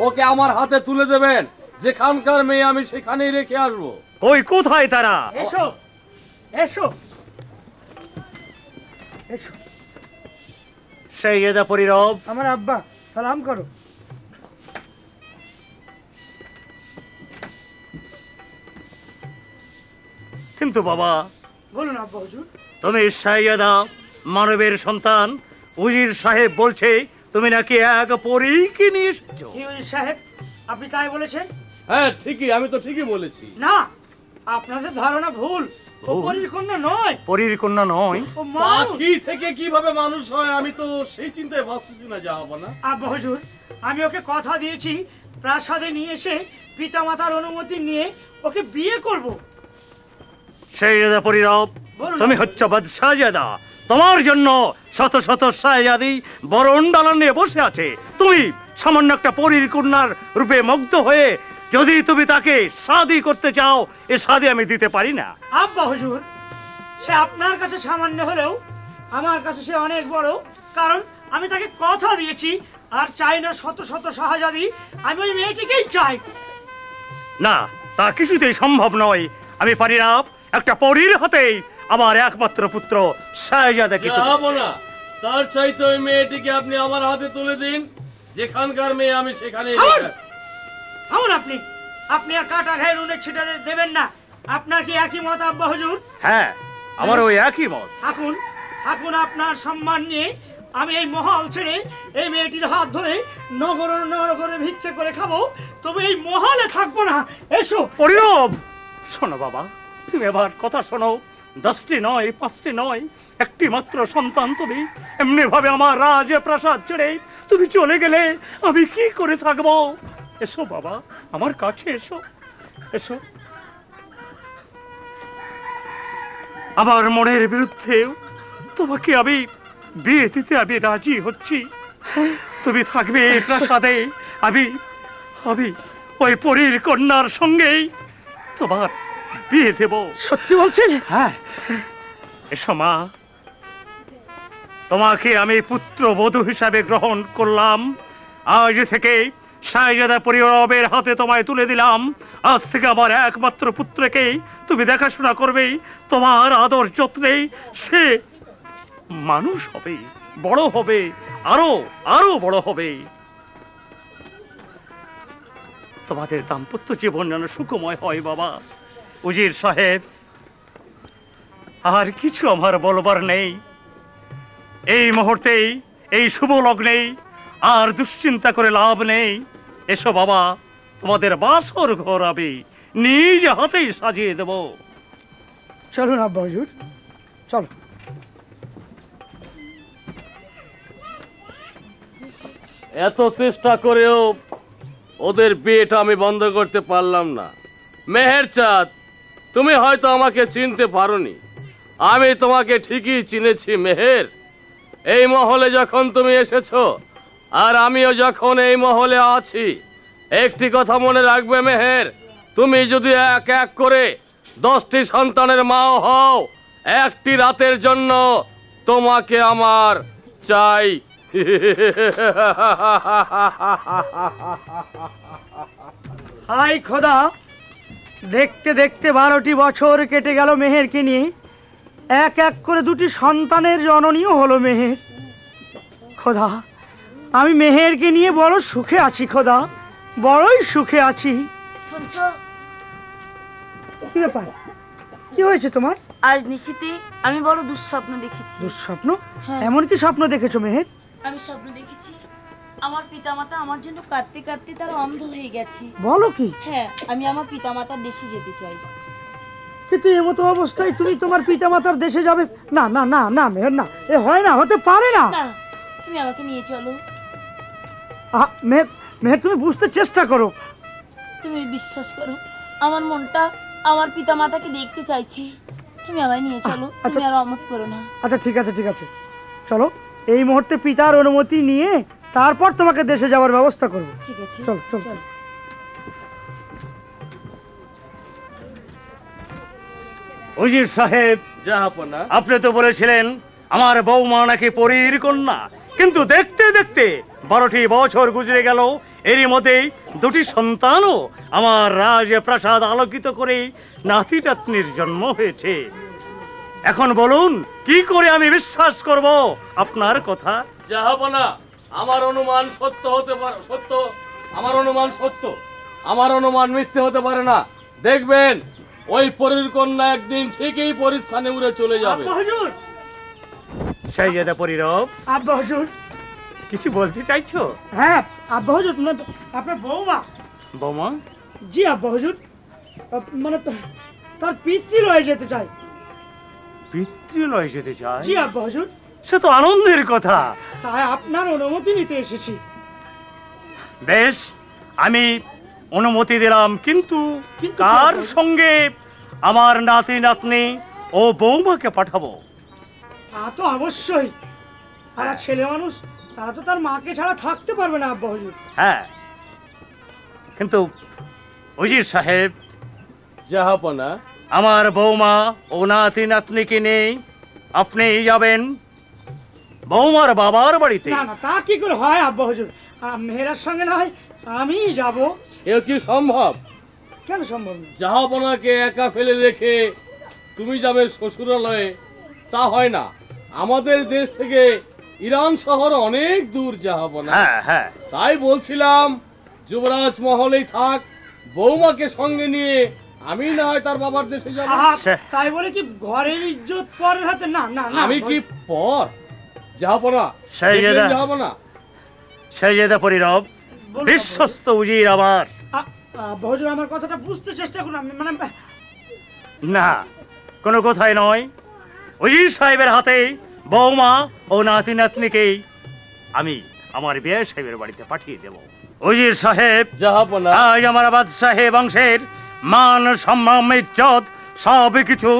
ওকে আমার হাতে তুলে দেবেন। যেখানকার মেয়ে আমি সেখানেই রেখে আসবো। ওই কোথায় তারা? এসো এসো এসো। শাহজাদা পরিরব। আমার আব্বা, সালাম করো। কিন্তু বাবা। বলুন আব্বা হুজুর। তুমি শাহজাদা মানবের সন্তান। উজির সাহেব বলছে তুমি নাকি এক পরীকে নিয়ে এসেছো। কি উজির সাহেব, আপনি তাই বলেছেন? হ্যাঁ ঠিকই, আমি তো ঠিকই বলেছি। না, আপনাদের ধারণা ভুল। ও পরীর কন্যা নয়। পরীর কন্যা নয়? ও পাখি থেকে কিভাবে মানুষ হয় আমি তো সেই চিন্তায় ভাবতেছি না জাহাপনা। আব্বা হুজুর, আমি ওকে কথা দিয়েছি প্রাসাদে নিয়ে এসে পিতামাতার অনুমতি নিয়ে ওকে বিয়ে করব। শাহজাদা পরিরব, তুমি হচ্ছে শাহজাদা, তোমার জন্য শত শত শাহজাদি বরণ ডালা নিয়ে বসে আছে। তুমি সামান্য একটা পরীর কন্যার রূপে মুগ্ধ হয়ে যদি তুমি তাকে শাদী করতে চাও, এ শাদী আমি দিতে পারি না। আব্বা হুজুর, সে আপনার কাছে সামান্য হলেও আমার কাছে সে অনেক বড়, কারণ আমি তাকে কথা দিয়েছি। আর চাই না শত শত শাহজাদি, আমি ওই মেয়েটিকেই চাই। না, তা কিছুতেই সম্ভব নয়। আমি পারি না একটা পরীর হাতেই আমার একমাত্র পুত্র শাহজাদাকে যাবো না। তার চাইতে ওই মেয়েটিকে আপনি আমার হাতে তুলে দিন। যেখানকার মেয়ে আমি সেখানে থামুন আপনি। আপনি আর কাটা ঘায়ে নুনের ছিটা দেবেন না। আপনার কি একই মত আব্বা হুজুর? হ্যাঁ, আমার ওই একই মত। থাকুন থাকুন, আপনার সম্মান নিয়ে আমি এই মহল ছেড়ে এই মেয়েটির হাত ধরে নগরে ভিক্ষে করে খাবো, তবে এই মহলে থাকবো না। এসো পরিরব, শোনো বাবা, তুমি এবার কথা শোনো। 10টি নয়, 5টি নয়, একটি মাত্র সন্তান তুমি। এমনি ভাবে আমার রাজ প্রাসাদ ছেড়ে তুমি চলে গেলে আমি কি করে থাকবো? এসো বাবা, আমার কাছে এসো, এসো। আমার মনের বিরুদ্ধে তোমাকে আমি বিয়ে দিতে আমি রাজি হচ্ছি। তুমি থাকবে এই প্রাসাদে, আমি ওই পরীর কন্যার সঙ্গেই তোমার বিয়ে দেব। সত্যি বলছেন? হ্যাঁ, এসো মা, তোমাকে আমি পুত্রবধূ হিসাবে গ্রহণ করলাম। আজ থেকে শাহজাদা পরিরবের হাতে তোমায় তুলে দিলাম। আজ থেকে আমার একমাত্র পুত্রকেই তুমি দেখাশোনা করবে। তোমার আদর যত্নে সে মানুষ হবে, বড় হবে, আরো আরো বড় হবে। তোমাদের দাম্পত্য জীবন যেন সুখময় হয় বাবা। উজির সাহেব, আর কিছু আমার বলবার নেই। এই মুহূর্তেই, এই শুভ লগ্নেই আর দুশ্চিন্তা করে লাভ নেই। এসো বাবা, তোমাদের বাসর ঘর আমি নিজ হাতেই সাজিয়ে দেব। চলুন আব্বা হুজুর, চলো। এত চেষ্টা করেও ওদের বিয়েটা আমি বন্ধ করতে পারলাম না। মেহেরচাঁদ, তুমি হয়তো আমাকে চিনতে পারোনি, আমি তোমাকে ঠিকই চিনেছি মেহের। এই মহলে যখন তুমি এসেছো আর আমিও যখন এই মহলে আছি, একটি কথা মনে রাখবে মেহের, তুমি যদি এক এক করে 10টি সন্তানের মাও হও, একটি রাতের জন্য তোমাকে আমার চাই। হাই খোদা, দেখতে দেখতে 12টি বছর কেটে গেল মেহেরকে নিয়ে। এক এক করে 2টি সন্তানের জননীও হলো মেহের। খোদা, আমি মেহেরকে নিয়ে বড় সুখে আছি খোদা, বড়ই সুখে আছি। শুনছো? কি ব্যাপার, কি হয়েছে তোমার? আজ নিশিতে আমি বড় দুঃস্বপ্ন দেখেছি। দুঃস্বপ্ন? হ্যাঁ। এমন কি স্বপ্ন দেখেছো মেহের? আমি স্বপ্ন দেখেছি আমার পিতামাতা আমার জন্য কাঁদতে কাঁদতে তারা অন্ধ হয়ে গেছে। বলো কি? হ্যাঁ, আমি আমার পিতামাতার দেশে যেতে চাই। কিন্তু এমতো অবস্থায় তুমি তোমার পিতামাতার দেশে যাবে? না না না না মেহের, না, এ হয় না, হতে পারে না। না, তুমি আমাকে নিয়ে চলো। মেহের, মেহের, তুমি বুঝতে চেষ্টা করো। তুমি বিশ্বাস করো, আমার মনটা আমার পিতামাতাকে দেখতে চাইছে। তুমি আমায় নিয়ে চলো, তুমি আর অমত করো না। আচ্ছা ঠিক আছে, ঠিক আছে, চলো। এই মুহূর্তে পিতার অনুমতি নিয়ে তারপর তোমাকে দেশে যাওয়ার ব্যবস্থা করব। ঠিক আছে, চলো চলো। উজির সাহেব, জাহাপনা, আপনি তো বলেছিলেন আমার বৌমা নাকি পরীর কন্যা, কিন্তু দেখতে দেখতে 12টি বছর গুজরে গেল। এরই মধ্যেই 2টি সন্তানও আমার রাজ প্রাসাদ আলোকিত করে নাতি নাতনির জন্ম হয়েছে। এখন বলুন, কি করে আমি বিশ্বাস করব আপনার কথা? জাহাপনা, আমার অনুমান সত্য হতে পারে, সত্য, আমার অনুমান সত্য, আমার অনুমান মিথ্যে হতে পারে না। দেখবেন ওই পরীর কন্যা একদিন ঠিকই পরিস্থানে উড়ে চলে যাবে। আব্বা হুজুর, শাহজাদা পরিরব, আব্বা হুজুর, কিছু বলতে চাইছো? হ্যাঁ আব্বা হুজুর, আপনার বৌমা। বৌমা? জি আব্বা হুজুর, মানে তার পিতৃলয়ে যেতে চাই। পিতৃলয়ে যেতে চাই? জি আব্বা হুজুর। সে তো আনন্দের কথা। তাই আপনার অনুমতি নিতে এসেছি। বেশ, আমি অনুমতি দিলাম, কিন্তু কার সঙ্গে? আমার নাতি নাতনি ও বৌমাকে পাঠাবো। তা তো অবশ্যই, আর ছেলে মানুষ তারা তো তার মাকে ছাড়া থাকতে পারবে না আব্বা হুজুর। হ্যাঁ, কিন্তু উজির সাহেব, জাহাপনা, আমার বৌমা ও নাতি নাতনিকে নেই আপনি যাবেন বৌমার বাবার বাড়িতে। না না, তা কি করে হয় আব্বা হুজুর? মেহেরার সঙ্গে না হয় আমি যাব। সে কি সম্ভব? কেন সম্ভব না? জাহাপনাকে একা ফেলে রেখে তুমি যাবে শ্বশুরালয়ে, তা হয় না। আমাদের দেশ থেকে ইরান শহর অনেক দূর জাহাপনা। হ্যাঁ হ্যাঁ, তাই বলছিলাম যুবরাজ মহলেই থাক, বৌমাকে সঙ্গে নিয়ে আমি না হয় তার বাবার দেশে যাব। তাই বলে কি ঘরের ইজ্জত পরের হাতে? না না না, আমি কি পর? জাহাপনা, জাহাপনা, শাহজাদা পরিরব, বিশ্বস্ত উজির আমার। আব্বা হুজুর আমার কথাটা বুঝতে চেষ্টা করুন। আমি মানে না, কোনো কথাই নয়। উজির সাহেবের হাতে বৌমা ও নাতি নাতনিকেই আমি আমার বিয়ে সাহেবের বাড়িতে পাঠিয়ে দেব। উজির সাহেব, জাহাপনা, আজ আমার বাদশাহে বংশের মান সম্মান ইজ্জত সব কিছু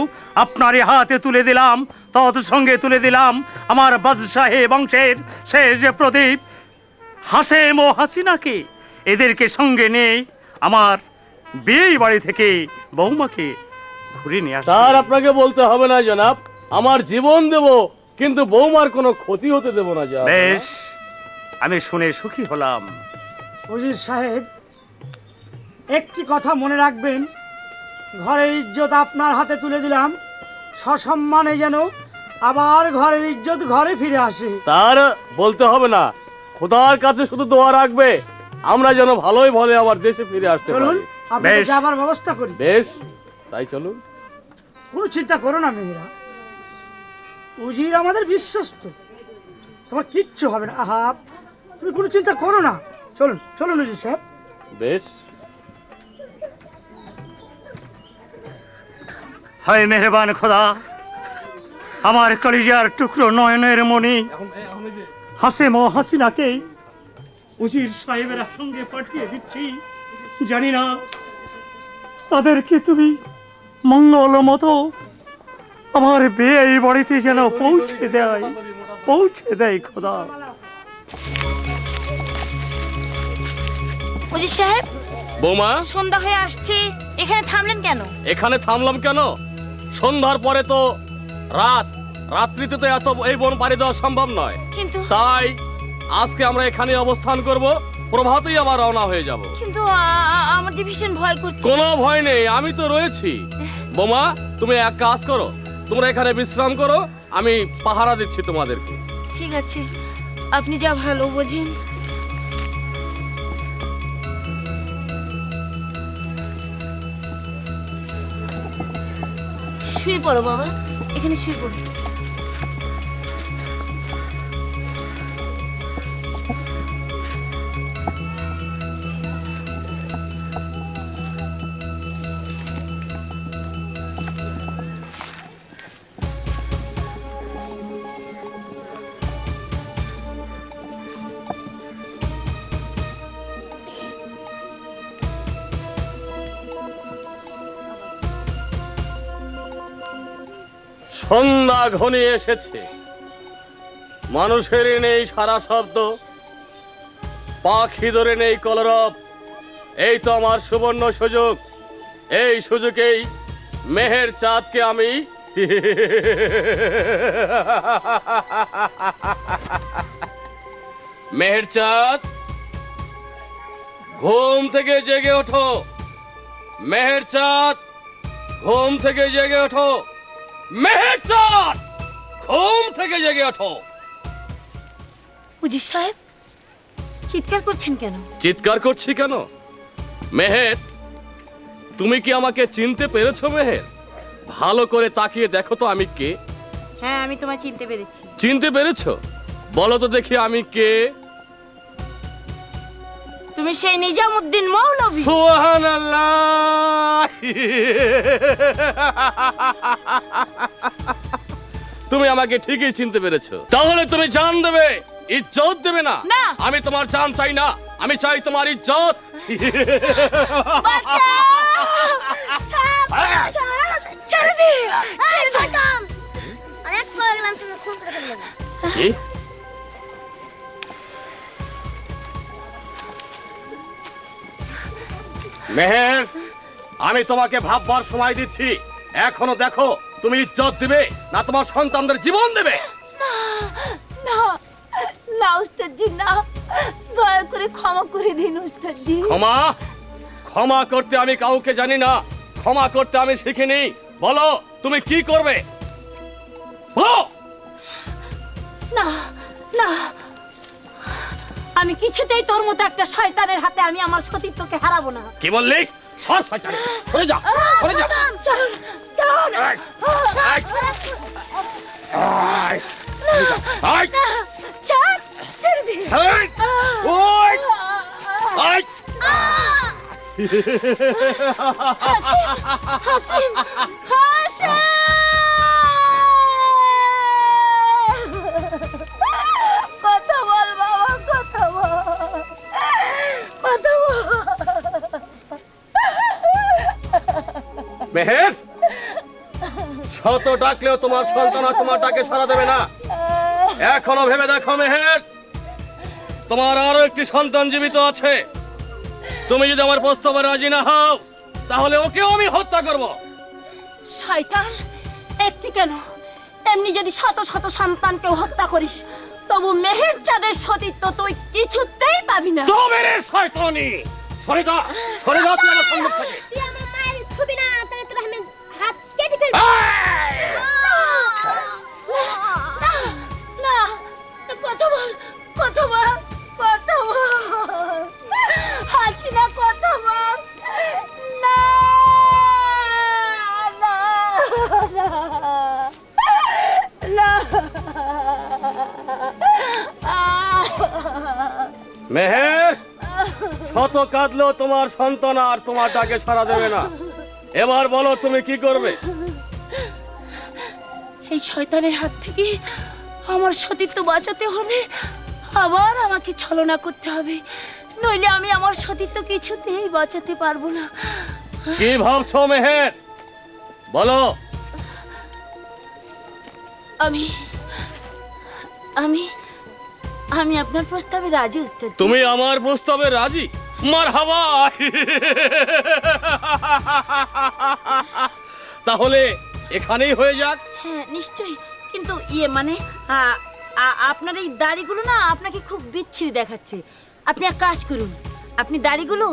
আপনারই হাতে তুলে দিলাম। তৎসঙ্গে তুলে দিলাম আমার বাদশাহে বংশের শেষ প্রদীপ হাসেম ও হাসিনাকে। এদেরকে সঙ্গে নিয়ে আমার বিয়ে বাড়ি থেকে বৌমাকে ঘুরে নিয়ে আসি। তার আপনাকে বলতে হবে না জনাব, আমার জীবন দেব, কিন্তু বৌমার কোনো ক্ষতি হতে দেব না। যা বেশ, আমি শুনে সুখী হলাম। উজির সাহেব, একটি কথা মনে রাখবেন, ঘরের ইজ্জত আপনার হাতে তুলে দিলাম, সসম্মানে যেন আবার ঘরের ইজ্জত ঘরে ফিরে আসে। তার বলতে হবে না, খোদার কাছে শুধু দোয়া রাখবে আমরা যেন ভালোই ভালো আবার দেশে ফিরে আসতে চলুন, পারি। আপনাকে যাবার ব্যবস্থা করি। বেশ, তাই চলুন। কোনো চিন্তা করো না মেয়েরা, উজির আমাদের বিশ্বস্ত, তোমার কিচ্ছু হবে না। আহা, তুমি কোনো চিন্তা করো না। চলুন চলুন উজির সাহেব। বেশ। হায় মেহরবান খোদা, আমার কলিজার টুকরো নয়নের মণি হাসেম ও হাসিনাকে উজির সাহেবের সঙ্গে পাঠিয়ে দিচ্ছি। জানি না তাদেরকে তুমি মঙ্গল মতো আমার বিয়ে এই বাড়িতে যেন পৌঁছে দেয় খোদা। উজির সাহেব, বৌমা, সন্ধ্যা হয়ে আসছে, এখানে থামলেন কেন? এখানে থামলাম কেন? সন্ধ্যার পরে তো রাত্রিতে তো এত এই বন পাড়ি দেওয়া সম্ভব নয়, কিন্তু তাই আজকে আমরা এখানে অবস্থান করব, প্রভাতেই আবার রওনা হয়ে যাব। কিন্তু আমার যে ভীষণ ভয় করছে। কোনো ভয় নেই, আমি তো রয়েছি। বোমা, তুমি এক কাজ করো, তোমরা এখানে বিশ্রাম করো, আমি পাহারা দিচ্ছি তোমাদেরকে। ঠিক আছে, আপনি যা ভালো বোঝেন। শুয়ে পড়ো বাবা, এখানে শুয়ে পড়ো। সন্ধ্যা ঘনিয়ে এসেছে, মানুষের নেই সারা শব্দ, পাখি ধরে নেই কলরব। এই তো আমার সুবর্ণ সুযোগ, এই সুযোগেই মেহের চাঁদকে আমি মেহের চাঁদ, ঘুম থেকে জেগে ওঠো। মেহের চাঁদ, ঘুম থেকে জেগে ওঠো। মেহের চাঁদ, ঘুম থেকে জেগে ওঠো। উজির সাহেব, চিৎকার করছেন কেন? চিৎকার করছি কেন? মেহের, তুমি কি আমাকে চিনতে পেরেছো? মেহের, ভালো করে তাকিয়ে দেখো তো আমি কে। হ্যাঁ, আমি তোমায় চিনতে পেরেছি। চিনতে পেরেছো? বলো তো দেখি আমি কে। তুমি সেই নিজামুদ্দিন মৌলভী। সুবহানাল্লাহ। তুমি আমাকে ঠিকই চিনতে পেরেছো। তাহলে তুমি জান দেবে, ইজ্জত দেবে না? না, আমি তোমার জান চাই না, আমি চাই তোমার ইজ্জত। ছেড়ে দিন। শয়তান অনেক পড়ে গেলাম তুমি খুন করে ফেললে কি? মেহের, আমি তোমাকে ভাববার সময় দিচ্ছি। এখনো দেখো তুমি ইজ্জত দিবে না তোমার সন্তানদের জীবন দেবে। না না উস্তাদজি, না, দয়া করে ক্ষমা করে দিন উস্তাদজি। ক্ষমা? ক্ষমা করতে আমি কাউকে জানি না, ক্ষমা করতে আমি শিখিনি। বলো তুমি কি করবে? বলো। না না, আমি কিছুতেই তোর মতো একটা শয়তানের হাতে আমি আমার সতীত্বকে হারাবো না। কি বললি? সর শয়তান, সরে যা, সরে যা। চল চল। এই, এই, এই, চল, ছেড়ে দে। এই, ওই, এই। হাসিম, হাসিম। কথা বল বাবা, কথা বল, কথা বল। মেহের, শত ডাকলেও তোমার সন্তান আর তোমার ডাকে সাড়া দেবে না। এখনো ভেবে দেখো মেহের, তোমার আরো একটি সন্তান জীবিত আছে। তুমি যদি আমার প্রস্তাবে রাজি না হও তাহলে ওকেও আমি হত্যা করব। শয়তান, একটি কেন, এমনি যদি শত শত সন্তানকে হত্যা করিস তবু মেহের চাঁদের সতীত্ব তুই কিছুতেই পাবি না। তবে রে শয়তানি, সরে যা, সরে যা তুই আমার সম্মুখ থেকে। তুই আমার মায়ের ছবি না, তাহলে তোর আমি হাত কেটে ফেলবো। না, কথা বল, কথা বল, কথা বল, হাসি না, কথা বল। না না না, মেহের, শত কাঁদলেও তোমার সন্তান আর তোমার ডাকে সাড়া দেবে না। এবার বলো তুমি কি করবে? এই শয়তানের হাত থেকে আমার সতীত্ব বাঁচাতে হলে আবার আমাকে ছলনা করতে হবে, নইলে আমি আমার সতীত্ব কিছুতেই বাঁচাতে পারবো না। কি ভাবছো মেহের? বলো। আমি আমি আমি আপনার প্রস্তাবে রাজি উস্তাদ। তুমি আমার প্রস্তাবে রাজি? মারহাবা। তাহলে এখানেই হয়ে যাক। হ্যাঁ নিশ্চয়ই, কিন্তু মানে আপনার এই দাড়িগুলো না আপনাকে খুব বিচ্ছিরি দেখাচ্ছে। আপনি এক কাজ করুন, আপনি দাড়িগুলো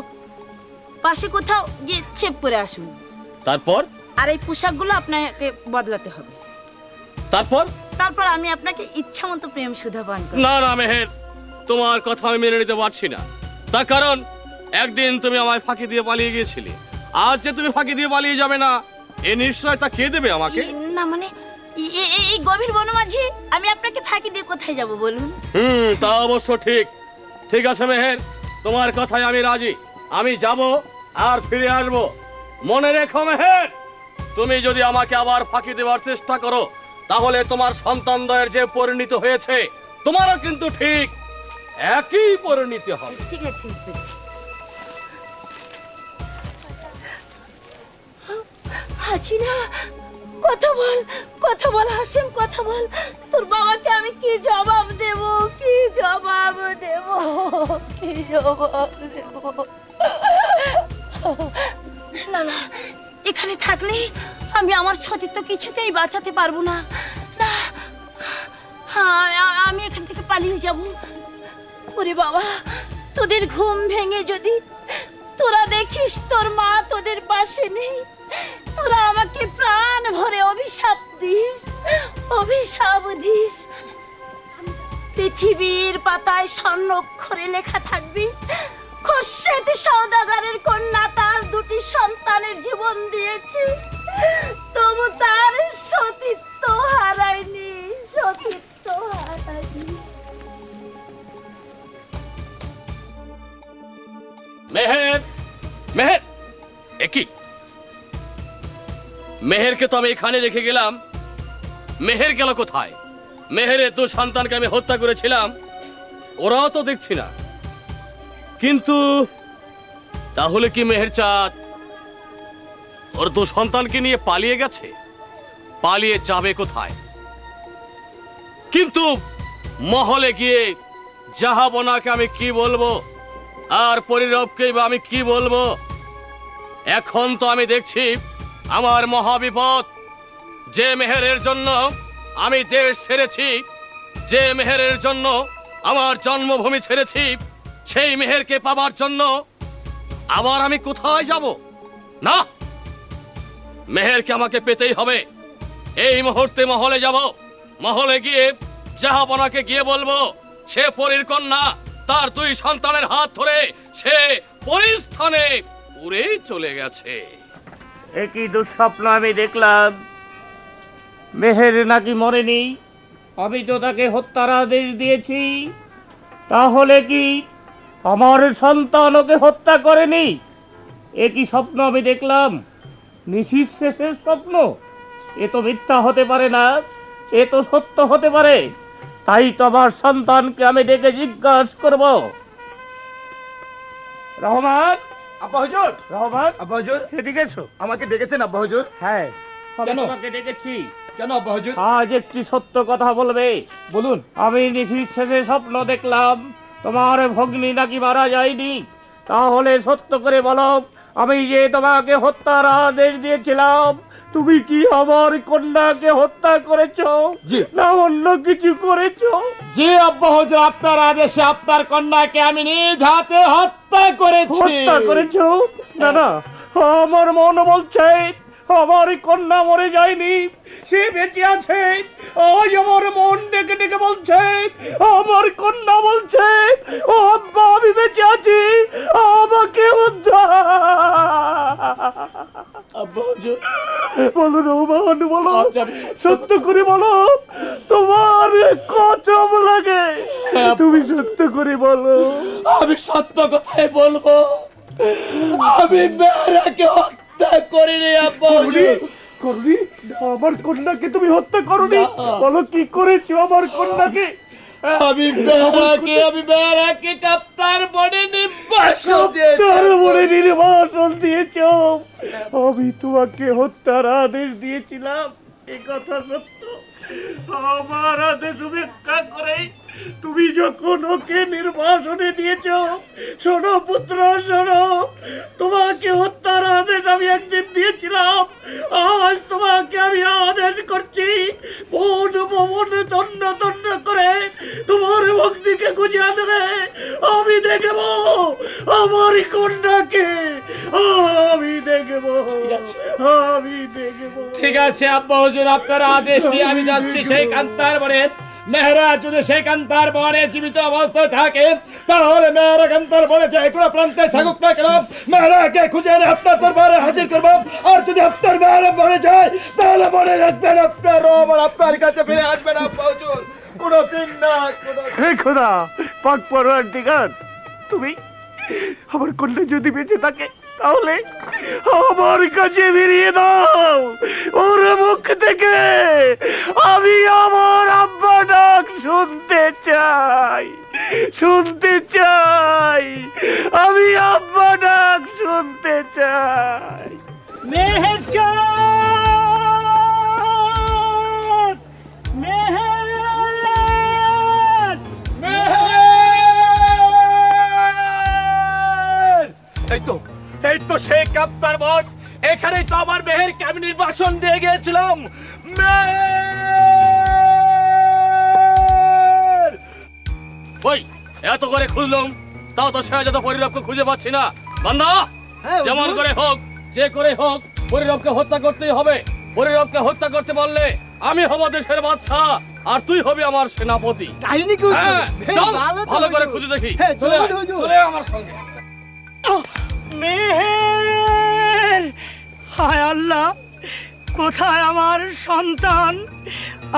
পাশে কোথাও গিয়ে ছেপ করে আসুন। তারপর? আর এই পোশাকগুলো আপনাকে বদলাতে হবে। তারপর? তারপর আমি আপনাকে ইচ্ছা মতো প্রেম সুধা পান করব। না না মেহের, তোমার কথা আমি মেনে নিতে পারছি না। তার কারণ একদিন তুমি আমায় ফাঁকি দিয়ে পালিয়ে গিয়েছিলে, আজ যে তুমি ফাঁকি দিয়ে পালিয়ে যাবে না এই নিশ্চয়তা কে দেবে আমাকে? না মানে এই গভীর বনমাঝি আমি আপনাকে ফাঁকি দিয়ে কোথায় যাব বলুন? তা অবশ্য ঠিক। ঠিক আছে মেহের, তোমার কথায় আমি রাজি। আমি যাব আর ফিরে আসব। মনে রেখো মেহের, তুমি যদি আমাকে আবার ফাঁকি দেওয়ার চেষ্টা করো তাহলে তোমার সন্তানদ্বয়ের যে পরিণতি হয়েছে তোমারও কিন্তু ঠিক একই পরিণতি হবে। ঠিক আছে। হাসিনা, কথা বল, কথা বল হাসিম, কথা বল। তোর বাবাকে আমি কি জবাব দেব, কি জবাব দেব, কি জবাব দেব? না না, এখানে থাকলে আমি আমার সতীত্ব কিছুতেই বাঁচাতে পারবো না। না, আমি এখান থেকে পালিয়ে যাব। ওরে বাবা, তোদের ঘুম ভেঙে যদি তোরা দেখিস তোর মা তোদের পাশে নেই, তোরা আমাকে প্রাণ ভরে অভিশাপ দিস, অভিশাপ দিস। পৃথিবীর পাতায় স্বর্ণাক্ষরে লেখা থাকবে, খোরশেদ সওদাগরের কন্যা তার দুটি সন্তানের জীবন দিয়েছে, তবু তার সতীত্ব হারায়নি, সতীত্ব হারায়নি। মেহের, মেহের, একই মেহেরকে তো আমি এখানে রেখে গেলাম, মেহের গেল কোথায়? মেহেরের দু সন্তানকে আমি হত্যা করেছিলাম, ওরাও তো দেখছি না। কিন্তু তাহলে কি মেহের চাঁদ ওর দু সন্তানকে নিয়ে পালিয়ে গেছে? পালিয়ে যাবে কোথায়? কিন্তু মহলে গিয়ে জাহাবনাকে আমি কি বলবো, আর পরিরবকে বা আমি কি বলবো? এখন তো আমি দেখছি আমার মহাবিপদ। যে মেহেরের জন্য আমি দেশ ছেড়েছি, যে মেহেরের জন্য আমার জন্মভূমি ছেড়েছি, সেই মেহেরকে পাবার জন্য আবার আমি কোথায় যাব? না, মেহেরকে আমাকে পেতেই হবে। এই মুহূর্তে মহলে যাব। মহলে গিয়ে জাহাপনাকে গিয়ে বলবো সে পরীর কন্যা, তার 2 সন্তানের হাত ধরে সে পরীর স্থানে উড়ে চলে গেছে। একই দুঃস্বপ্ন আমি দেখলাম। মেহের নাকি মরেনি, আমি তো তাকে হত্যার আদেশ দিয়েছি। তাহলে কি আমার সন্তান ওকে হত্যা করেনি? একই স্বপ্ন আমি দেখলাম, নিশির শেষের স্বপ্ন। এ তো মিথ্যা হতে পারে না, এ তো সত্য হতে পারে। তাই তো আমার সন্তানকে আমি ডেকে জিজ্ঞাসা করব। রহমান, আব্বা হুজুর, রহমান, আব্বা হুজুর, এদিকে এসো। আমাকে ডেকেছেন আব্বা হুজুর? হ্যাঁ, আমি কেন? তোমাকে ডেকেছি। কেন আব্বা হুজুর? আজ একটি সত্য কথা বলবে। বলুন। আমি নিশির শেষে স্বপ্ন দেখলাম তোমার ভগ্নী নাকি মারা যায়নি। তাহলে সত্য করে বলো, আমি যে তোমাকে হত্যার আদেশ দিয়েছিলাম, তুমি কি আমার কন্যাকে হত্যা করেছো? জি। না অন্য কিছু করেছো? জি আব্বা হুজুর, আপনার আদেশে আপনার কন্যাকে আমি নিজ হাতে হত্যা করেছি। হত্যা করেছো? না না, আমার মন বলছে আমার কন্যা মরে যায়নি, সে বেঁচে আছে। আজ আমার মন ডেকে ডেকে বলছে, আমার কন্যা বলছে, ও আব্বা আমি বেঁচে আছি, আমাকে উদ্ধার। আব্বা হুজুর, বলো রহমান, বলো, সত্য করে বলো, তোমার কচম লাগে, তুমি সত্য করে বলো। আমি সত্য কথাই বলবো, আমি মেয়েরাকে হত্যা করিনি আব্বা হুজুর। করনি? আমার কন্যাকে তুমি হত্যা করনি? বলো কি করেছো আমার কন্যাকে? আমি মেয়েরাকে কাপ্তার বনে নির্বাসন তার বলে নির্বাসন দিয়েছো। আমি তোমাকে হত্যার আদেশ দিয়েছিলাম, এ কথা সত্য। আমার আদেশ উপেক্ষা করে তুমি যখন ওকে নির্বাসনে দিয়েছো, শোনো পুত্র শোনো, তোমাকে হত্যার আদেশ আমি একদিন দিয়েছিলাম, আজ তোমাকে আমি আদেশ করছি, মন মন দণ্ড দণ্ড করে তোমার ভক্তিকে খুঁজে আনবে। আমি দেখব আমার কন্যাকে, আমি দেখব, আমি দেখব। ঠিক আছে আব্বা হুজুর, আপনার আদেশে আমি যাচ্ছি সেই কান্তার বনে। মেহরা যদি সেই কান্তার বনে জীবিত অবস্থায় থাকে, তাহলে মেহরা কান্তার বনে যে কোনো প্রান্তে থাকুক না কেন, মেহরাকে খুঁজে এনে আপনার দরবারে হাজির করব। আর যদি আপনার মেহরা বনে যায়, তাহলে মনে রাখবেন আপনার রহমান আপনার কাছে ফিরে আসবেন আব্বা হুজুর, কোনোদিন না কোনোদিন। হে খোদা, পাক পরওয়ারদিগার, তুমি আমার কন্যা যদি বেঁচে থাকে তাহলে আমার কাছে ফিরিয়ে দাও। ওর মুখ থেকে আমি আমার আব্বা ডাক শুনতে চাই, শুনতে চাই, আমি আব্বা ডাক শুনতে চাই। মেহের চাঁদ, মেহের, এই তো সেই কাপ্তার বন, এখানেই তো আমার মেহেরকে আমি নির্বাসন দিয়ে গিয়েছিলাম। ওই এত করে খুঁজলাম, তাও তো শাহজাদা পরিরবকে খুঁজে পাচ্ছি না। বান্দা, যেমন করে হোক, যে করে হোক, পরিরবকে হত্যা করতেই হবে। পরিরবকে হত্যা করতে বললে আমি হব দেশের বাদশা, আর তুই হবি আমার সেনাপতি। কাহিনী কি? হ্যাঁ, চল, ভালো করে খুঁজে দেখি। চলে আয়, চলে আয় আমার সঙ্গে। মেহের, হায় আল্লাহ, কোথায় আমার সন্তান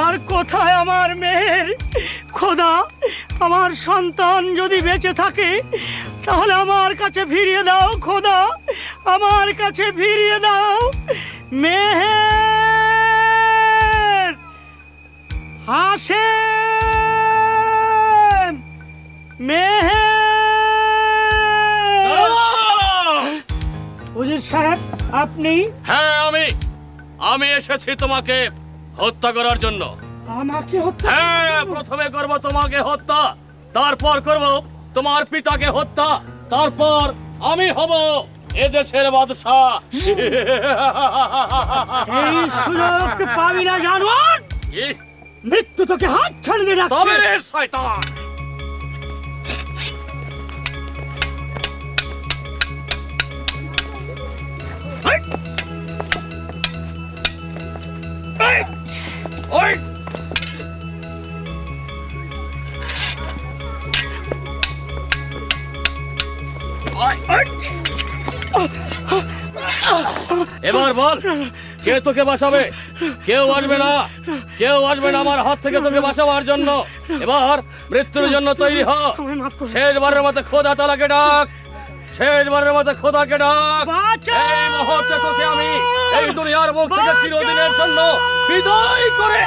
আর কোথায় আমার মেহের? খোদা, আমার সন্তান যদি বেঁচে থাকে তাহলে আমার কাছে ফিরিয়ে দাও। খোদা, আমার কাছে ফিরিয়ে দাও। মেহের, হাসেম, মেহের। হুজুর সাহেব, আপনি? হ্যাঁ, আমি এসেছি তোমাকে হত্যা করার জন্য। আমাকে হত্যা? হ্যাঁ, প্রথমে করব তোমাকে হত্যা, তারপর করব তোমার পিতাকে হত্যা, তারপর আমি হব এদেশের বাদশাহ। এই সুযোগ পাবি না জানোয়ার। মৃত্যু তোকে হাত ছাড়ে দিয়ে রাখছে। তবে রে শয়তান, এবার বল কে তোকে বাঁচাবে? কেউ আসবে না, কেউ আসবে না আমার হাত থেকে তোকে বাঁচাবার জন্য। এবার মৃত্যুর জন্য তৈরি হ। শেষবারের মতো খোদা তালাকে ডাক, শেষবারের মতো খোদাকে ডাক। এই মুহূর্তে তোকে আমি এই দুনিয়ার বুক থেকে চিরদিনের জন্য বিদায় করে।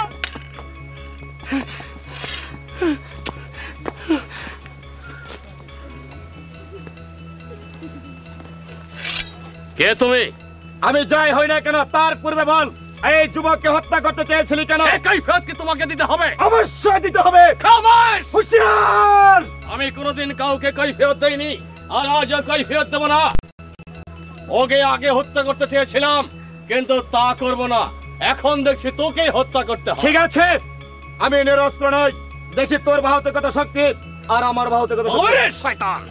কে তুমি? আমি যাই হই না কেন তার পূর্বে বল, এই যুবককে হত্যা করতে চেয়েছিলি কেন? কৈফিয়ত কি তোমাকে দিতে হবে? অবশ্যই দিতে হবে। খামোশ! হুঁশিয়ার! আমি কোনোদিন কাউকে কৈফিয়ত দেইনি, আর আজও কৈফিয়ত দেব না। ওকে আগে হত্যা করতে চেয়েছিলাম, কিন্তু তা করব না। এখন দেখছি তোকেই হত্যা করতে হবে। ঠিক আছে, আমি নিরস্ত্র নই। দেখি তোর বাহুতে কত শক্তি আর আমার বাহুতে কত শক্তি। ওরে শয়তান!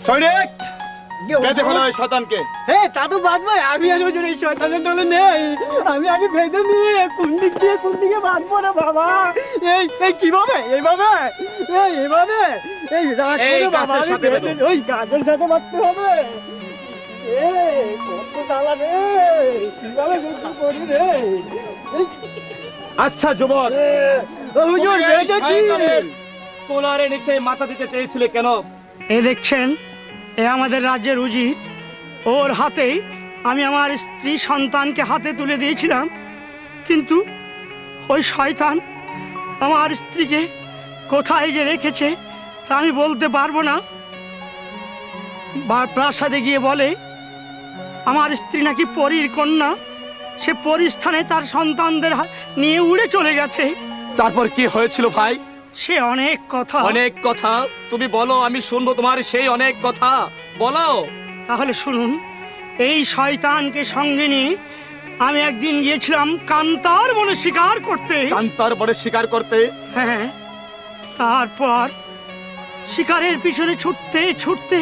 সৈনিক, বেঁধে ফেলো এই শয়তানকে। দাদু বাঁধবো? আমি আর ওজন এই শয়তানের দলে নেই। আমি আগে বেঁধে নিয়ে কোন দিক দিয়ে কোন দিকে বাঁধবো না বাবা? এই এই কিভাবে? এইভাবে? এইভাবে? এই গাছের সাথে বেঁধো। ওই গাছের সাথে বাঁধতে হবে। কত জ্বালা রে, কিভাবে সহ্য করি রে? আচ্ছা যুবক, হুজুর বেঁধেছি। তোলারে নিচে মাথা দিতে চেয়েছিলে কেন? এ দেখছেন, এ আমাদের রাজ্যের উজির। ওর হাতেই আমি আমার স্ত্রী সন্তানকে হাতে তুলে দিয়েছিলাম, কিন্তু ওই শয়তান আমার স্ত্রীকে কোথায় যে রেখেছে তা আমি বলতে পারবো না। প্রাসাদে গিয়ে বলে আমার স্ত্রী নাকি পরীর কন্যা, সে পরিস্থানে তার সন্তানদের নিয়ে উড়ে চলে গেছে। তারপর কি হয়েছিল ভাই? সে অনেক কথা। অনেক কথা? তুমি বলো, আমি শুনবো তোমার সেই অনেক কথা, বলো। তাহলে শুনুন, এই শয়তানকে সঙ্গে নিয়ে আমি একদিন গিয়েছিলাম কান্তার বনে শিকার করতে। কান্তার বনে শিকার করতে? হ্যাঁ। তারপর শিকারের পিছনে ছুটতে ছুটতে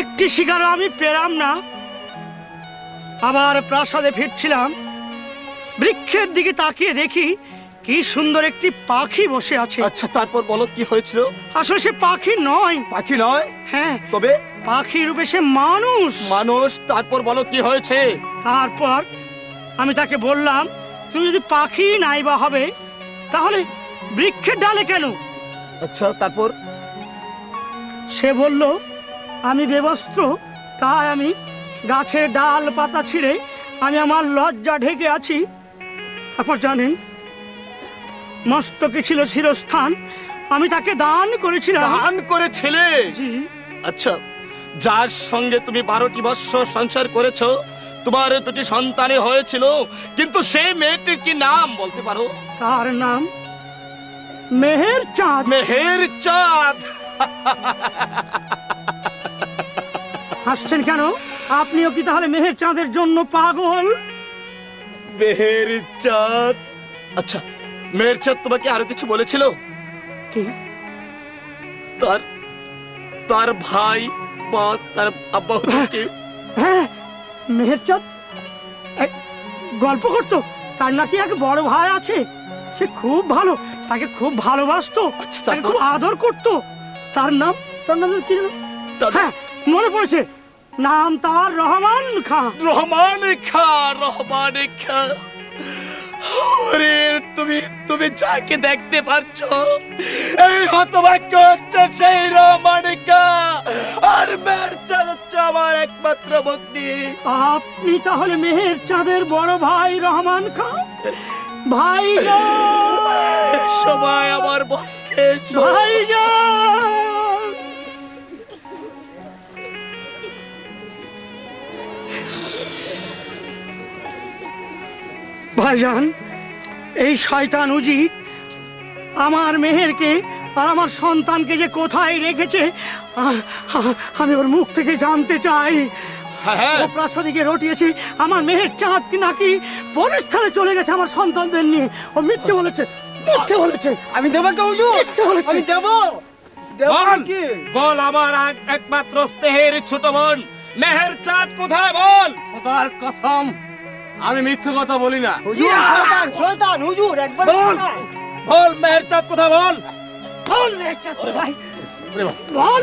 একটি শিকারও আমি পেলাম না। আবার প্রাসাদে ফিরছিলাম, বৃক্ষের দিকে তাকিয়ে দেখি কি সুন্দর একটি পাখি বসে আছে। আচ্ছা, তারপর বলো কি হয়েছিল? আসলে সে পাখি নয়। পাখি নয়? হ্যাঁ। তবে? পাখি রূপে সে মানুষ। মানুষ? তারপর বলো কি হয়েছে? তারপর আমি তাকে বললাম, তুমি যদি পাখি নাই বা হবে তাহলে বৃক্ষের ডালে কেন? আচ্ছা, তারপর? সে বলল, আমি বেবস্ত্র, তাই আমি গাছের ডাল পাতা ছিঁড়ে আমি আমার লজ্জা ঢেকে আছি। তারপর জানেন, মস্তকে ছিল শিরস্থান, আমি তাকে দান করেছিলাম। দান করেছিলে? জি। আচ্ছা, যার সঙ্গে তুমি 12টি বৎসর সংসার করেছো, তোমার 2টি সন্তানই হয়েছিল, কিন্তু সেই মেয়েটির কি নাম বলতে পারো? তার নাম মেহের চাঁদ। মেহের চাঁদ? হাসছেন কেন? আপনিও কি তাহলে মেহের চাঁদের জন্য পাগল? মেহের চাঁদ? আচ্ছা, মেহের চাঁদ তোমাকে আরো কিছু বলেছিল? কি? তার ভাই বা তার আব্বা হচ্ছে? হ্যাঁ, মেহের চাঁদ গল্প করতো তার নাকি এক বড় ভাই আছে, সে খুব ভালো, তাকে খুব ভালোবাসতো, তাকে খুব আদর করতো। তার নাম কি? হ্যাঁ, মনে পড়েছে, নাম তার রহমান খাঁ। রহমান খাঁ? রহমান খাঁ? আরে তুমি তুমি যাকে দেখতে পাচ্ছ এই হতভাগ্য হচ্ছে সেই রহমানিকা, আর মেহের চাঁদ হচ্ছে আমার একমাত্র ভগ্নী। আপনি তাহলে মেহের চাঁদের বড় ভাই রহমান খান? ভাই সবাই আমার পক্ষে ভাই ভাইজান, এই শয়তান উজি আমার মেহেরকে আর আমার সন্তানকে যে কোথায় রেখেছে আমি ওর মুখ থেকে জানতে চাই। ও প্রাসাদে গিয়ে রটিয়েছে আমার মেহের চাঁদ নাকি পরস্থানে চলে গেছে আমার সন্তানদের নিয়ে। ও মিথ্যে বলেছে, মিথ্যে বলেছে। আমি দেবো মিথ্যে বলেছে। আমি দেবো। বল আমার একমাত্র স্নেহের ছোট বোন মেহের চাঁদ কোথায়? বল। খোদার কসম আমি মিথ্যে কথা বলি না। শয়তান হুজুর একবার বল মেহের চাঁদ কোথায়? বল বল মেহের চাঁদ কোথায়? বল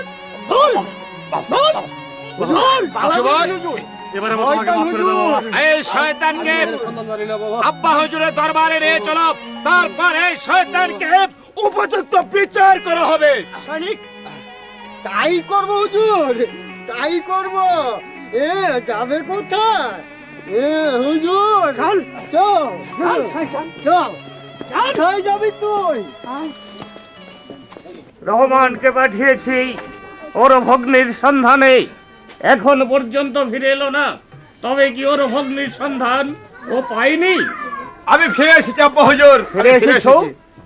বল বল হুজুর। এবারে তোমাকে মাফ করে দেব। এই শয়তানকে আব্বা হুজুরের দরবারে নিয়ে চলো, তারপর এই শয়তানকে উপযুক্ত বিচার করা হবে। সৈনিক তাই করবো হুজুর, তাই করবো। এ যাবে কোথায়? এ হুজুর চল চল চল কোথায় যাবি তুই? রহমানকে পাঠিয়েছি ওর ভগ্নির সন্ধানে, এখন পর্যন্ত ফিরে এলো না। তবে কি ওর ভগ্নির সন্ধান ও পায়নি? আমি ফিরে এসেছি আব্বা হুজুর। ফিরে এসেছো?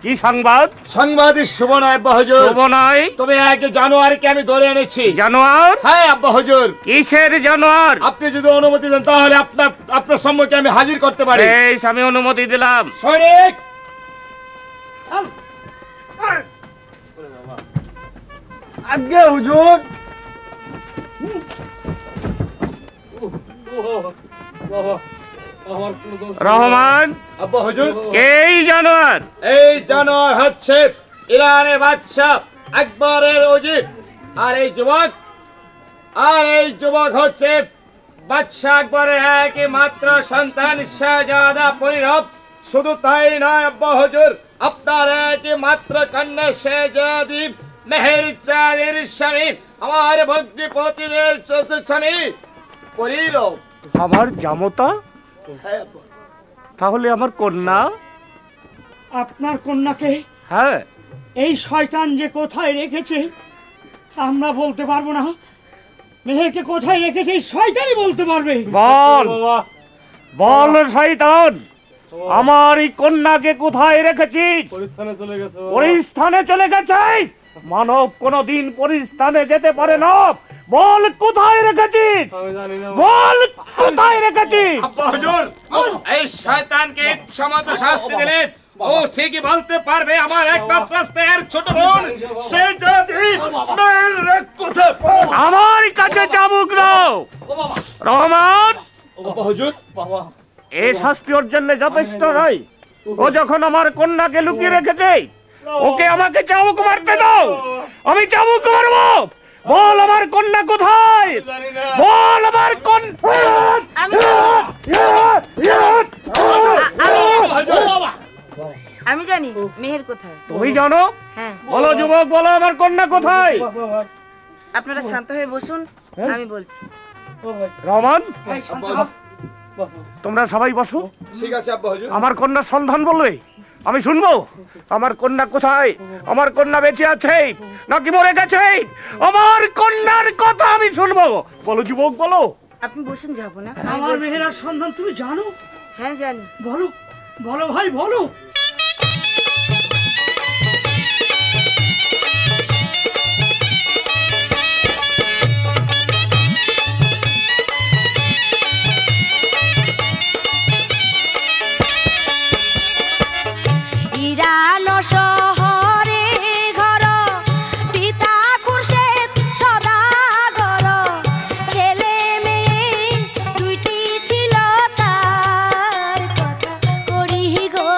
কি সংবাদ? সংবাদই শুভ নয় আব্বা হুজুর। শুভ নয়? তবে এক জানোয়ারকে আমি ধরে এনেছি। জানোয়ার? হ্যাঁ আব্বা হুজুর। কিসের জানোয়ার? আপনি যদি অনুমতি দেন তাহলে আপনার সম্মুখে আমি হাজির করতে পারি। বেশ, আমি অনুমতি দিলাম। সৈনিক আজ্ঞে হুজুর। রহমান, আব্বা হুজুর, এই জানোয়ার? এই জানোয়ার হচ্ছে ইরানের বাদশা আকবরের উজির, আর এই যুবক হচ্ছে বাদশা আকবরের একমাত্র সন্তান শাহজাদা পরিরব। শুধু তাই নয় আব্বা হুজুর, আপনার একমাত্র কন্যা শাহজাদি মেহের চাঁদের স্বামী, আমার ভগ্নিপতির স্বামী পরিরব। আমার জামতা? তাহলে আমার কন্যা? আপনার কন্যাকে হ্যাঁ। এই শয়তান যে কোথায় রেখেছে আমরা বলতে পারবো না। মেহেরকে কোথায় রেখেছে এই শয়তানই বলতে পারবে। বল বল শয়তান, আমার এই কন্যাকে কোথায় রেখেছিস? পরিস্থানে চলে গেছে। মানব কোনদিন পরিস্থানে যেতে পারে না। বল কোথায় রেখেছিস? বল কোথায় রেখেছিস? আব্বা হুজুর, এই শয়তানকে ইচ্ছামতো শাস্তি দিলে ও ঠিকই বলতে পারবে আমার একমাত্র স্নেহের ছোট বোন সে যদি মেহের কোথায়। আমার কাছে চাবুক নাও রহমান। আব্বা হুজুর, এই শাস্তি ওর জন্য যথেষ্ট নয়। ও যখন আমার কন্যাকে লুকিয়ে রেখেছে, ওকে আমাকে চাবুক মারতে দাও, আমি চাবুক মারবো। বল আমার কন্যা কোথায়? বল আমার কন্যা। আমি জানি মেহের কোথায়। তুমি জানো? হ্যাঁ। বলো যুবক, বলো আমার কন্যা কোথায়? আপনারা শান্ত হয়ে বসুন, আমি বলছি। রহমান, তোমরা সবাই বসো। ঠিক আছে আব্বা হুজুর। আমার কন্যার সন্ধান বলবে, আমি শুনবো। আমার কন্যা কোথায়? আমার কন্যা বেঁচে আছে নাকি মরে গেছে? আমার কন্যার কথা আমি শুনবো। বলো যুবক, বলো। আপনি বসুন, যাবো না। আমার মেহেরার সন্ধান তুমি জানো? হ্যাঁ জানি। বলো বলো ভাই বলো। ইরান শহরে ঘর পিতা খুরশেদ সদাগর, ছেলে মেয়ে দুইটি ছিল তার, কথা করি গো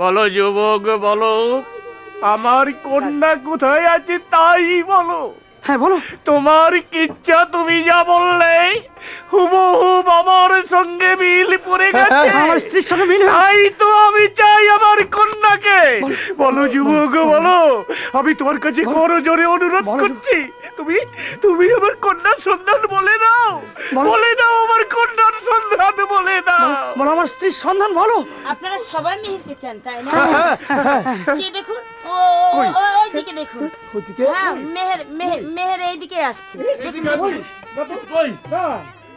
বলো যুবক বলো, আমার কন্যা কোথায় আছে তাই বলো। হ্যাঁ বলো। তোমার ইচ্ছা তুমি যা বললে হুবহুব আমার সঙ্গে মিল পড়ে গেছে। আমার স্ত্রীর সঙ্গে মিল। তাই তো আমি চাই আমার কন্যাকে। বলো যুবক বলো, আমি তোমার কাছে করো জোরে অনুরোধ করছি, তুমি তুমি আমার কন্যার সন্ধান বলে দাও, বলে দাও আমার কন্যার সন্ধান বলে দাও। বলো আমার স্ত্রীর সন্ধান বলো। আপনারা সবাই মেহেরকে চান তাই না? যে দেখুন ওইদিকে দেখুন। হ্যাঁ, মেহের মেহের মেহের এইদিকে আসছে। কই না,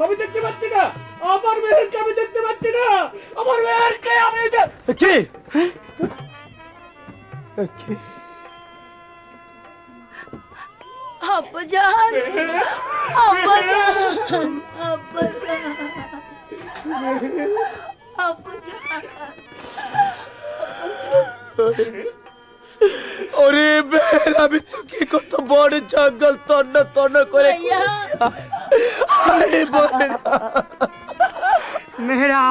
আমি দেখতে পাচ্ছি না আমার মেহেরকে, আমি দেখতে পাচ্ছি না আমার মেহেরকে। আমি কে? আব্বাজান, আব্বাজান, আব্বাজান, আব্বাজান। ওরে বের, আমি তোকে কত বড় জঙ্গল তন্ন তন্ন করে মেহেরা,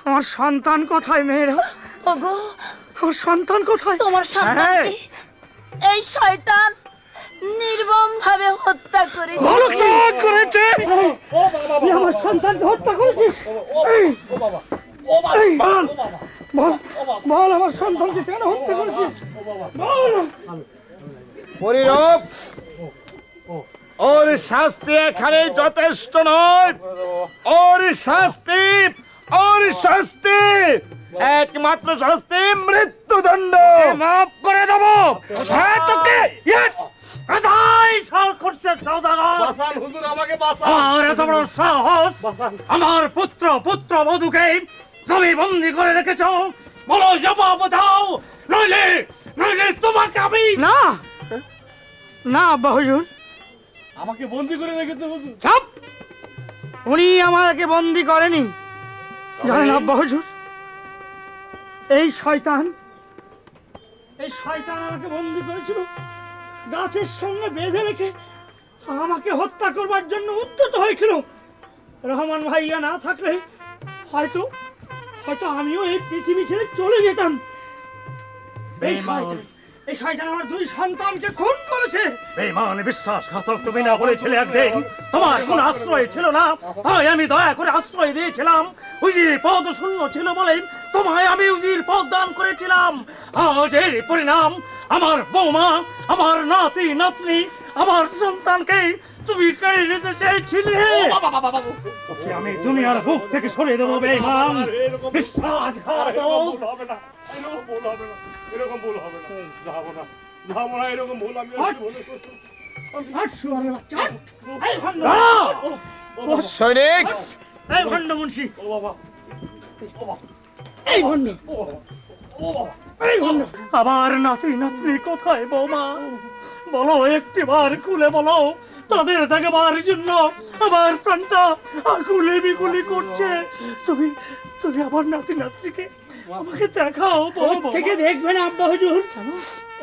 আমার সন্তান কোথায়? মেহেরা, ওগো আমার সন্তান কোথায়? তোমার সন্তানকে এই শয়তান নির্মম ভাবে হত্যা করেছে। বলো কি করেছে? তুই আমার সন্তানকে হত্যা করেছিস? বল বল, আমার সন্তানকে কেন হত্যা করেছিস? পরিরূপ, ওর শাস্তি এখানে যথেষ্ট নয়। ওর শাস্তি, ওর শাস্তি, একমাত্র শাস্তি মৃত্যুদণ্ড। মাফ করে দেবো। হ্যাঁ তোকে। আর এত বড় সাহস, আমার পুত্র পুত্র বধূকে তুমি বন্দি করে রেখেছ, বলো জবাব দাও, নইলে নইলে তোমাকে আমি। না না আব্বা হুজুর, আমাকে বন্দি করে রেখেছে হুজুর। চুপ! উনি আমাকে বন্দি করেনি। জানেন আব্বা হুজুর, এই শয়তান আমাকে বন্দি করেছিল, গাছের সঙ্গে বেঁধে রেখে আমাকে হত্যা করবার জন্য উদ্যত হয়েছিল। রহমান ভাইয়া না থাকলে হয়তো হয়তো আমিও এই পৃথিবী ছেড়ে চলে যেতাম। এই শয়তান আমার দুই সন্তানকে খুন করেছে। বেঈমান বিশ্বাসঘাতক তুমি না বলেছিলে একদিন তোমার কোনো আশ্রয় ছিল না, তাই আমি দয়া করে আশ্রয় দিয়েছিলাম। উজির পদ শূন্য ছিল বলে তোমায় আমি উজির পদ দান করেছিলাম। আজ এর পরিণাম, আমার বৌমা, আমার নাতি নাতনি, আমার সন্তানকে তুমি কেড়ে নিতে চেয়েছিলে। ওকে আমি দুনিয়ার বুক থেকে সরিয়ে দেবো। বেঈমান বিশ্বাসঘাতক। এরকম ভুল হবে না, যাবো না, যাবো না, এরকম ভুল আমি সৈনিক, এই ভণ্ড মুন্সি, এই ভণ্ড, এই ভণ্ড। আবার নাতি নাতনি কোথায় বৌমা? বলো, একটি বার খুলে বলো। তাদের দেখাবার জন্য আমার প্রাণটা আকুলি বিকুলি করছে। তুমি তুমি আমার নাতি নাতনিকে আমাকে দেখাও। থেকে দেখবেন আব্বা হুজুর,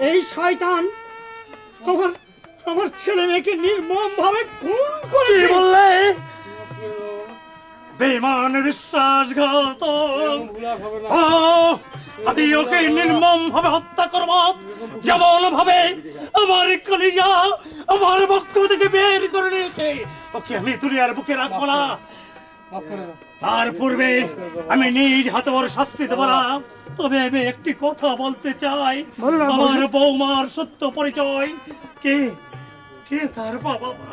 এই শয়তান আমার ছেলে মেয়েকে নির্মম ভাবে খুন করে। বললে বেঈমান বিশ্বাসঘাতক। আমি ওকে নির্মম ভাবে হত্যা করব, যেমন ভাবে আমার কলিজা আমার বক্ষ থেকে বের করে নিয়েছে। ওকে আমি দুনিয়ার বুকে রাখবো না। তার পূর্বে আমি নিজ হাতে ওর শাস্তি দেব না। তবে আমি একটি কথা বলতে চাই, আমার বৌমার সত্য পরিচয়। কে কে তার বাবা মা?